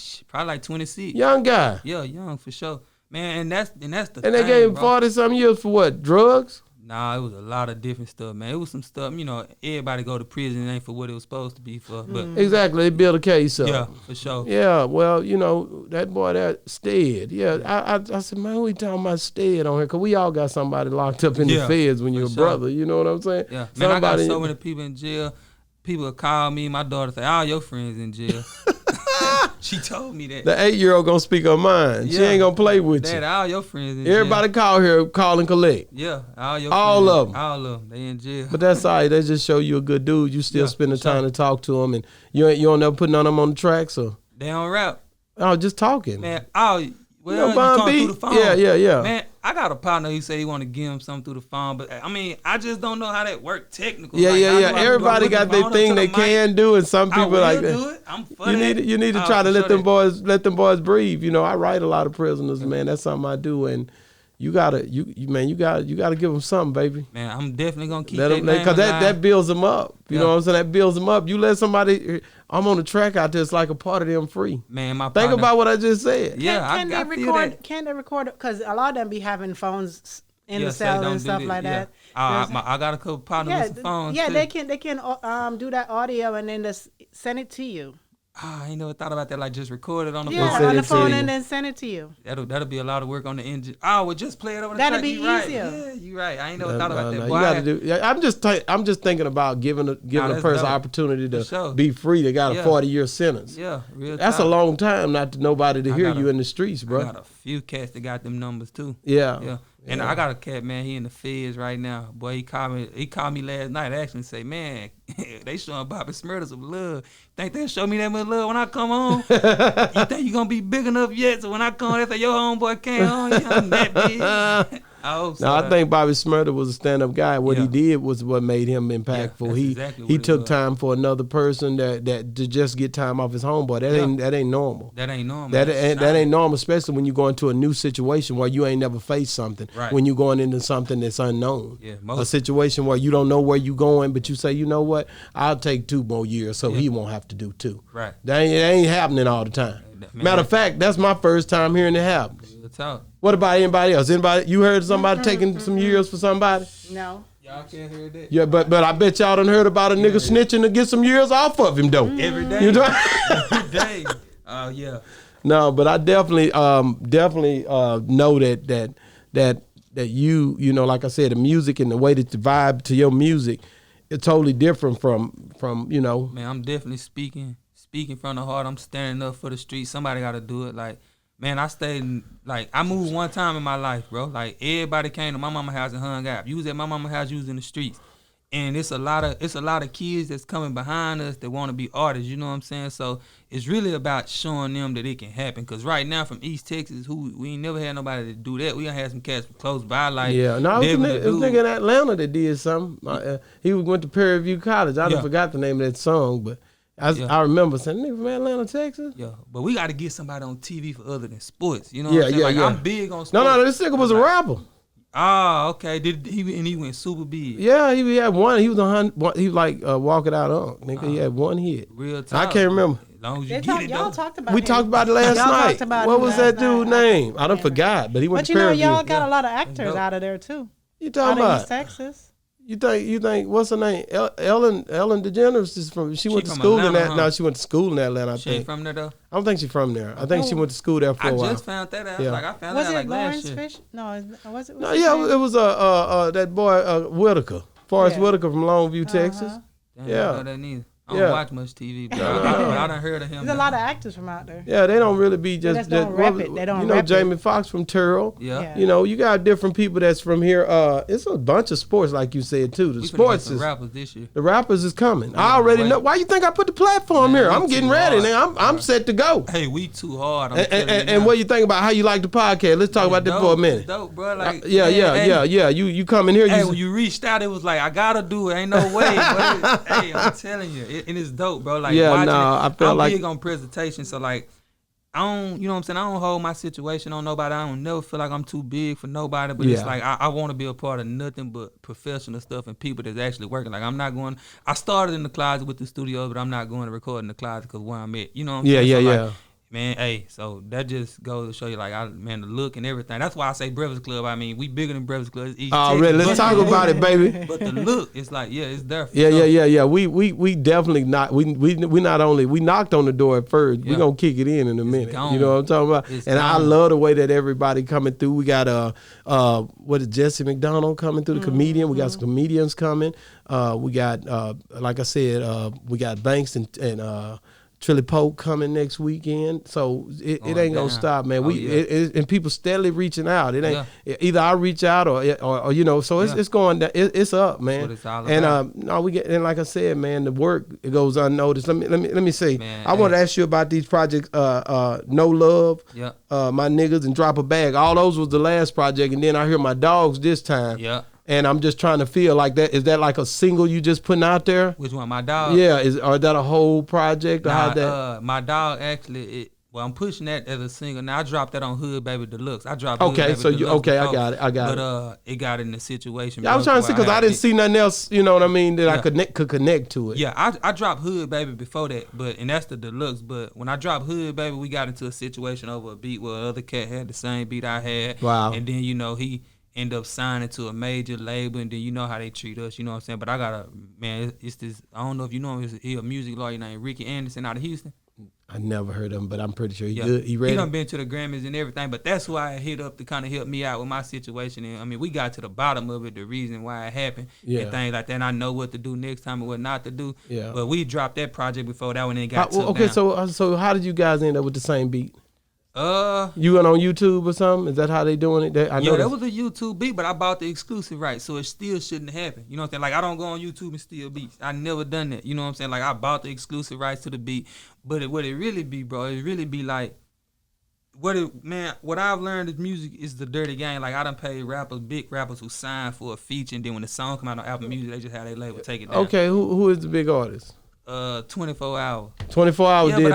26. Young guy. Yeah, young for sure. Man, and that's the thing, And they gave him 40-something years for what? Drugs? Nah, it was a lot of different stuff, man. It was some stuff, you know, everybody go to prison, it ain't for what it was supposed to be for. But exactly, they build a case up. Yeah, for sure. Yeah, well, you know, that boy that Stead. Yeah, I said, man, who he talking about Stead on here? Because we all got somebody locked up in the feds when you're a brother. You know what I'm saying? Yeah, man, I got so many people in jail. People call me, my daughter say, all your friends in jail. She told me that. The 8-year-old gonna speak her mind. She ain't gonna play with Dad, you. all your friends in Everybody jail. call here, call and collect. Yeah, all your all friends. of them. All of them. They in jail. But that's all right. They just show you a good dude. You still spend the time to talk to them, and you don't never put none of them on the tracks, or they don't rap. Oh, just talking. Man, you talking through the phone. Yeah. Man, I got a partner. He said he want to give him something through the phone, but I mean, I just don't know how that work technically. Yeah, like, yeah. Everybody got their thing they can do, and some people like that. Do it. I'm for that. You need to try to let them boys breathe. You know, I write a lot of prisoners, man. That's something I do, and you gotta give them something, baby. Man, I'm definitely gonna keep that because that builds them up. You know what I'm saying? That builds them up. You let somebody. I'm on the track out there. It's like a part of them free. Man, think about what I just said. Can they record? Can they record? Because a lot of them be having phones in the cell and stuff like that. I got a couple partners with some phones. Yeah, too. they can do that audio and then just send it to you. I ain't never thought about that. Like just record it on the phone. Yeah, on the phone and then send it to you. That'll be a lot of work on the engine. I would just play it over the That'll track. be You right. easier. Yeah, you right. I ain't never thought about that. You gotta do. Yeah, I'm just thinking about giving a person opportunity to be free. They got a 40-year sentence. Yeah, real. That's a long time not to nobody to hear you in the streets, bro. I got a few cats that got them numbers too. Yeah. And I got a cat, man. He in the feds right now. Boy, he called me last night actually and say, man, they showing Bobby Smurda some love. Think they'll show me that much love when I come home? You think you gonna be big enough yet? So when I come, they say your homeboy came home. Yeah, I'm that big. I think Bobby Smurda was a stand-up guy. What he did was what made him impactful. He took time for another person that to just get time off his homeboy. That ain't normal. That ain't normal. That ain't normal, especially when you go into a new situation where you ain't never faced something. Right. When you going into something that's unknown. Yeah, a situation where you don't know where you going, but you say, you know what, I'll take 2 more years so he won't have to do 2. Right. That ain't happening all the time. Matter of fact, that's my first time hearing it happen. What about anybody else? Anybody? You heard somebody taking some years for somebody? No. Y'all can't hear that. Yeah, but I bet y'all done heard about a nigga snitching to get some years off of him though. Every day. You know? Every day. Yeah. No, but I definitely know that you know, like I said, the music and the way that you vibe to your music, it's totally different from you know. Man, I'm definitely speaking from the heart. I'm standing up for the streets. Somebody got to do it. Like, man, I moved one time in my life, bro. Like, everybody came to my mama's house and hung out. You was at my mama's house, you was in the streets. And it's a lot of kids that's coming behind us that want to be artists, you know what I'm saying? So it's really about showing them that it can happen. Because right now from East Texas, we ain't never had nobody to do that. We done had some cats close by, like, it was a nigga in Atlanta that did something. He went to Prairie View College. I forgot the name of that song, but I remember saying, nigga from Atlanta, Texas. Yeah, but we got to get somebody on TV for other than sports. You know what I'm saying? Like, I'm big on sports. No, this nigga was a rapper. Oh, okay. He went super big. Yeah, he had one. He was he was like Walk It Out on. Nigga, he had one hit. Real time. I can't remember. As long as you get it, y'all talked about we talked about it last night. What was that dude's name? I done forgot, but he went to Prairie View. But you know, y'all got a lot of actors out of there too. You talking about East Texas? You think what's her name? Ellen DeGeneres is from. She went to school in that. No, she went to school in Atlanta. I think. She ain't from there though. I don't think she's from there. I think she went to school there for a while. I just found that out. Yeah. Like I found was that out it like Lawrence last year. Fish? No, was it? No, yeah, it was that boy Whitaker, Forrest Whitaker from Longview, Texas. Damn, I don't know that neither. I don't watch much TV, but I done heard of him. There's a lot of actors from out there. Yeah, they don't really be just. They don't rep it. They don't. You know, Jamie Foxx from Terrell. Yeah. You know, you got different people that's from here. It's a bunch of sports, like you said too. The sports is rappers this year. The rappers is coming. I already know. Why you think I put the platform here? I'm getting ready now. I'm set to go. Hey, we too hard. And what you think about how you like the podcast? Let's talk about that for a minute. It's dope, bro. Like, yeah. You come in here. Hey, when you reached out, it was like I gotta do it. Ain't no way. Hey, I'm telling you, and it's dope, bro. Like, I feel I'm like big on presentation, so like I don't, you know what I'm saying? I don't hold my situation on nobody. I don't never feel like I'm too big for nobody, but it's like I want to be a part of nothing but professional stuff and people that's actually working. Like I'm not going. I started in the closet with the studio, but I'm not going to record in the closet because where I'm at, you know what I'm saying? Yeah. Man, hey, so that just goes to show you, like, the look and everything. That's why I say Breakfast Club. I mean, we bigger than Breakfast Club. Oh, really? Let's talk about it, baby. But the look, it's like, it's there. Yeah. We definitely not. We not only we knocked on the door at first. We gonna kick it in a minute. Gone. You know what I'm talking about? It's and gone. I love the way that everybody coming through. We got what is Jesse McDonald coming through, the comedian. We got some comedians coming. We got like I said, we got Banks and Trilly Poke coming next weekend, so it ain't gonna stop, man. And people steadily reaching out. It ain't either I reach out or you know. So it's going down. It's up, man. That's what it's all about. And we get, and like I said, man, the work, it goes unnoticed. Let me say, Man, I want to ask you about these projects. No Love, My Niggas, and Drop a Bag. All those was the last project, and then I hear My Dogs this time. Yeah. And I'm just trying to feel like that. Is that like a single you just putting out there? Which one, My Dog? Yeah. Or that a whole project? Or how that? My Dog actually. I'm pushing that as a single. Now I dropped that on Hood Baby Deluxe. I dropped. Hood Baby Deluxe I before, got it. But it got in the situation. Yeah, I was trying to see because I didn't see nothing else. You know what I mean? That I could connect to it. Yeah, I dropped Hood Baby before that, and that's the deluxe. But when I dropped Hood Baby, we got into a situation over a beat where other cat had the same beat I had. Wow. And then he end up signing to a major label, and then you know how they treat us, you know what I'm saying? But I got it's this, I don't know if you know him, he's a music lawyer named Ricky Anderson out of Houston. I never heard of him, but I'm pretty sure he good. He ready? He done been to the Grammys and everything, but that's why I hit up to kind of help me out with my situation. And I mean, we got to the bottom of it, the reason why it happened, and things like that. And I know what to do next time and what not to do. Yeah. But we dropped that project before that one and got took down. So how did you guys end up with the same beat? You went on YouTube or something? Is that how they doing it? That was a YouTube beat, but I bought the exclusive rights, so it still shouldn't happen. You know what I'm saying? Like, I don't go on YouTube and steal beats. I never done that. You know what I'm saying? Like, I bought the exclusive rights to the beat, but what it really be, bro, it really be like, what I've learned is music is the dirty game. Like, I done paid big rappers who sign for a feature, and then when the song come out on Apple Music, they just have their label take it down. Okay, who is the big artist? 24 Hours. 24 Hours did that.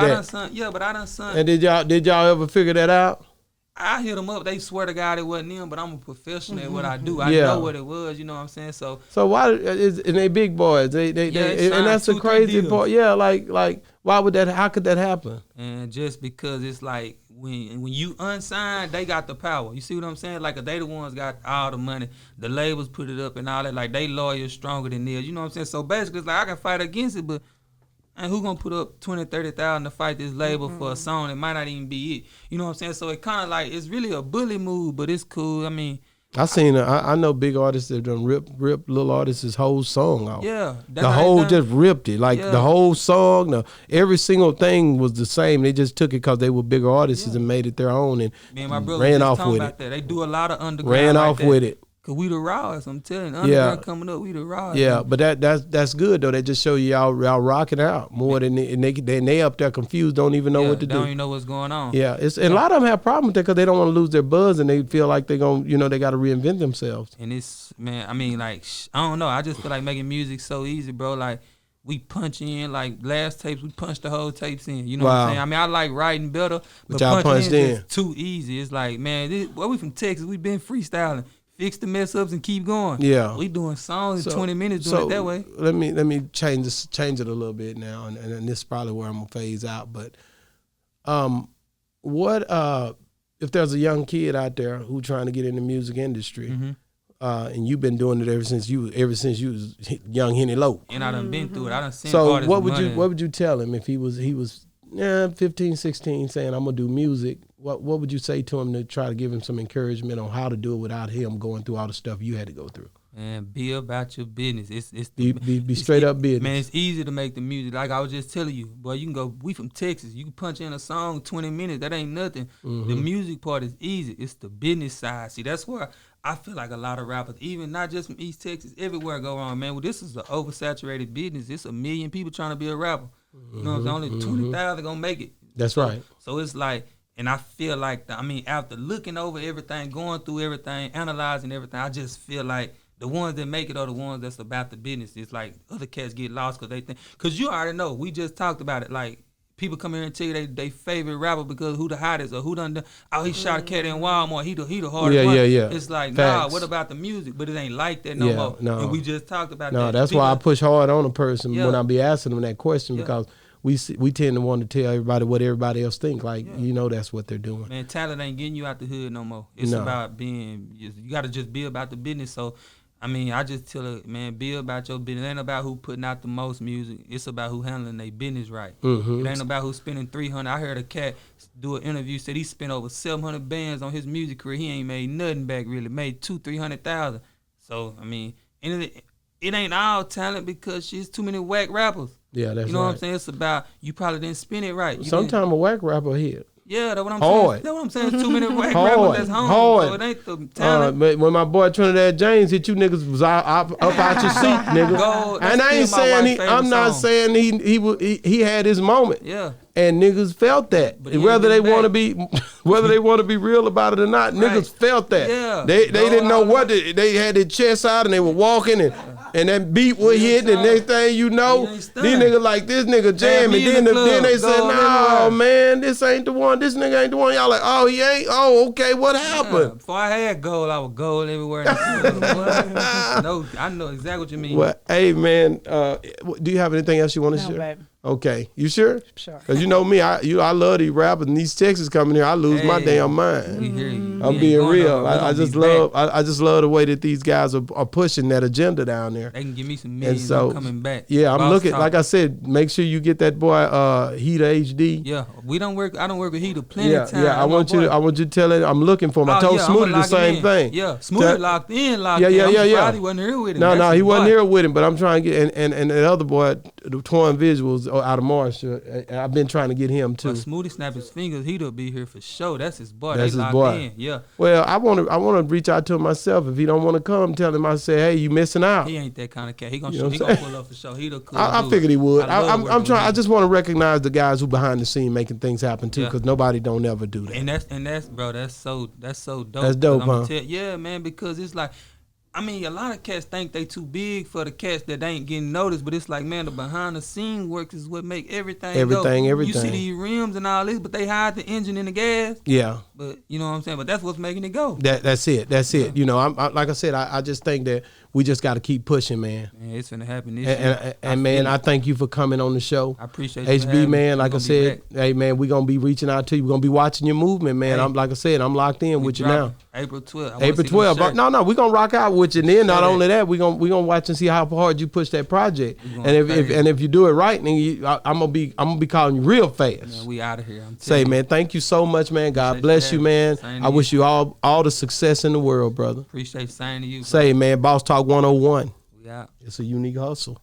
But I done sung. And did y'all ever figure that out? I hit them up. They swear to God it wasn't them, but I'm a professional at what I do. I know what it was. You know what I'm saying? So why and they big boys? They and that's the crazy part. Yeah, like why would that? How could that happen? And just because it's like when you unsigned, they got the power. You see what I'm saying? Like they the ones got all the money. The labels put it up and all that. Like they lawyers stronger than theirs. You know what I'm saying? So basically, it's like I can fight against it, but. And who gonna put up 20, 30,000 to fight this label for a song that might not even be it? You know what I'm saying? So it kind of like it's really a bully move, but it's cool. I mean, I know big artists that done rip little artists' whole song off. Yeah, the whole just ripped it. Like the whole song, every single thing was the same. They just took it because they were bigger artists and made it their own and my brother ran off with it. That. They do a lot of underground. Ran off with it. Cause we the rawest, I'm telling you. Underground coming up, we the rawest. Yeah, man. but that's good though. They just show you y'all rocking out more than they up there confused, don't even know what to do. Don't even know what's going on. Yeah, a lot of them have problems with that because they don't want to lose their buzz and they feel like they're gonna, they got to reinvent themselves. And it's I mean, like I don't know. I just feel like making music so easy, bro. Like we punch in, like last tapes, we punched the whole tapes in. You know what I'm saying? I mean, I like writing better, but y'all punched in is too easy. It's like, man, we from Texas. We been freestyling. Fix the mess ups and keep going. Yeah, we doing songs in 20 minutes doing it that way. Let me change it a little bit now, and this is probably where I'm gonna phase out. But, what if there's a young kid out there who trying to get in the music industry, and you've been doing it ever since you was young Henny Low, and I done been through it. I done seen. So what would you tell him if he was 15, 16, saying I'm gonna do music? What would you say to him to try to give him some encouragement on how to do it without him going through all the stuff you had to go through? And be about your business. Be straight up business. Man, it's easy to make the music. Like I was just telling you, boy, you can go. We from Texas. You can punch in a song 20 minutes. That ain't nothing. The music part is easy. It's the business side. See, that's where I feel like a lot of rappers, even not just from East Texas, everywhere go wrong. Man, well, this is an oversaturated business. It's a million people trying to be a rapper. You know, only 20,000 gonna make it. That's right. So it's like. And I feel like, after looking over everything, going through everything, analyzing everything, I just feel like the ones that make it are the ones that's about the business. It's like other cats get lost because they think, because you already know, we just talked about it. Like, people come here and tell you they favorite rapper because who the hottest or who done, he shot a cat in Walmart, he the hardest one. Yeah. It's like, Facts. Nah, what about the music? But it ain't like that no more. No. And we just talked about that. No, that's why I push hard on a person when I be asking them that question because we tend to want to tell everybody what everybody else think. Like, that's what they're doing. Man, talent ain't getting you out the hood no more. It's about being, you got to just be about the business. So, I just tell her, man, be about your business. It ain't about who putting out the most music. It's about who handling their business right. It ain't about who spending $300. I heard a cat do an interview, said he spent over 700 bands on his music career. He ain't made nothing back really. Made $200,000-$300,000. So, it ain't all talent because she's too many whack rappers. Yeah, that's You know right. what I'm saying? It's about you probably didn't spin it right. Sometimes a whack rapper hit. Yeah, that's what I'm Hard. saying. That's what I'm saying. It's too many whack Hard. rappers that's home. Hard. So it ain't the talent. But when my boy Trinidad James hit you niggas was up out your seat, nigga. Gold, And I ain't that's still my saying wife's favorite I'm not song. saying he had his moment. Yeah. And niggas felt that. But he Whether ain't they want to been be real about it or not, niggas felt that. Yeah. They didn't know what they had their chest out and they were walking and that beat was hitting and next thing you know, He ain't these stunned. niggas like this nigga jam me and in the then they club, said, go no everywhere." man, this ain't the one, this nigga ain't the one. Y'all like, oh he ain't? Oh okay, what Yeah, happened? before I had gold, I was gold everywhere. In the club. No, I know exactly what you mean. Well, hey man, do you have anything else you want to No, share? babe. Okay, you sure? Sure. Cause you know me, I love these rappers and these Texas coming here, I lose my Hey, damn mind. We hear you. I'm We ain't being going real. nowhere. We I gonna just be love. back. I just love the way that these guys are pushing that agenda down there. They can give me some And millions. so, I'm coming back. yeah, I'm Boss looking. Talk. Like I said, make sure you get that boy Heater HD. Yeah, we don't work. I don't work with Heater plenty Yeah, of time. yeah. I want you to tell it. I'm looking for him. I Oh, told yeah, I'ma Smoothie the lock him same in. thing. Yeah, Tell- Smoothie locked in. Yeah, yeah, I'm yeah. surprised he wasn't here with him. No, That's no, he his wasn't boy. here with him. But I'm trying to get and the other boy, the Twin Visuals out of Marshall. I've been trying to get him too. But Smoothie snap his fingers. He'll be here for sure. That's his boy. That's they his locked boy. in. Yeah, Well, I want to reach out to him myself. If he don't want to come, tell him I say, hey, you missing out. he ain't that kind of cat. He gonna You know he what gonna I'm pull up for sure. He the cool I dude. figured he would. I love I'm working trying. with I him. just want to recognize the guys who behind the scene making things happen too, Yeah. because nobody don't ever do that. And that's bro. That's so dope. That's dope, 'Cause I'ma huh? yeah, man. Because it's like, I mean, a lot of cats think they too big for the cats that ain't getting noticed, but it's like, man, the behind the scene work is what make everything go. Everything. You see these rims and all this, but they hide the engine and the gas. Yeah. But you know what I'm saying. But that's what's making it go. That's it. You know, I like I said, I just think that we just got to keep pushing, man. Man, it's gonna happen this year. And man, I thank you for coming on the show. I appreciate you for HB, having me. man, We like I gonna be said, hey man, we gonna be reaching out to you. We're gonna be watching your movement, man. Hey. I'm like I said, I'm locked in We with you now. dropping April 12th. April 12th. No, we're gonna rock out with you. And then not only that, we're gonna watch and see how hard you push that project. We And going crazy. if you do it right, then I'm gonna be calling you real fast. Man, we out of here. I'm Say, telling you. man, thank you so much, man. God Appreciate bless you you, man. having me. Same I to wish you all the success in the world, brother. Appreciate saying to you. Say, man, Boss Talk 101. We out. It's a unique hustle.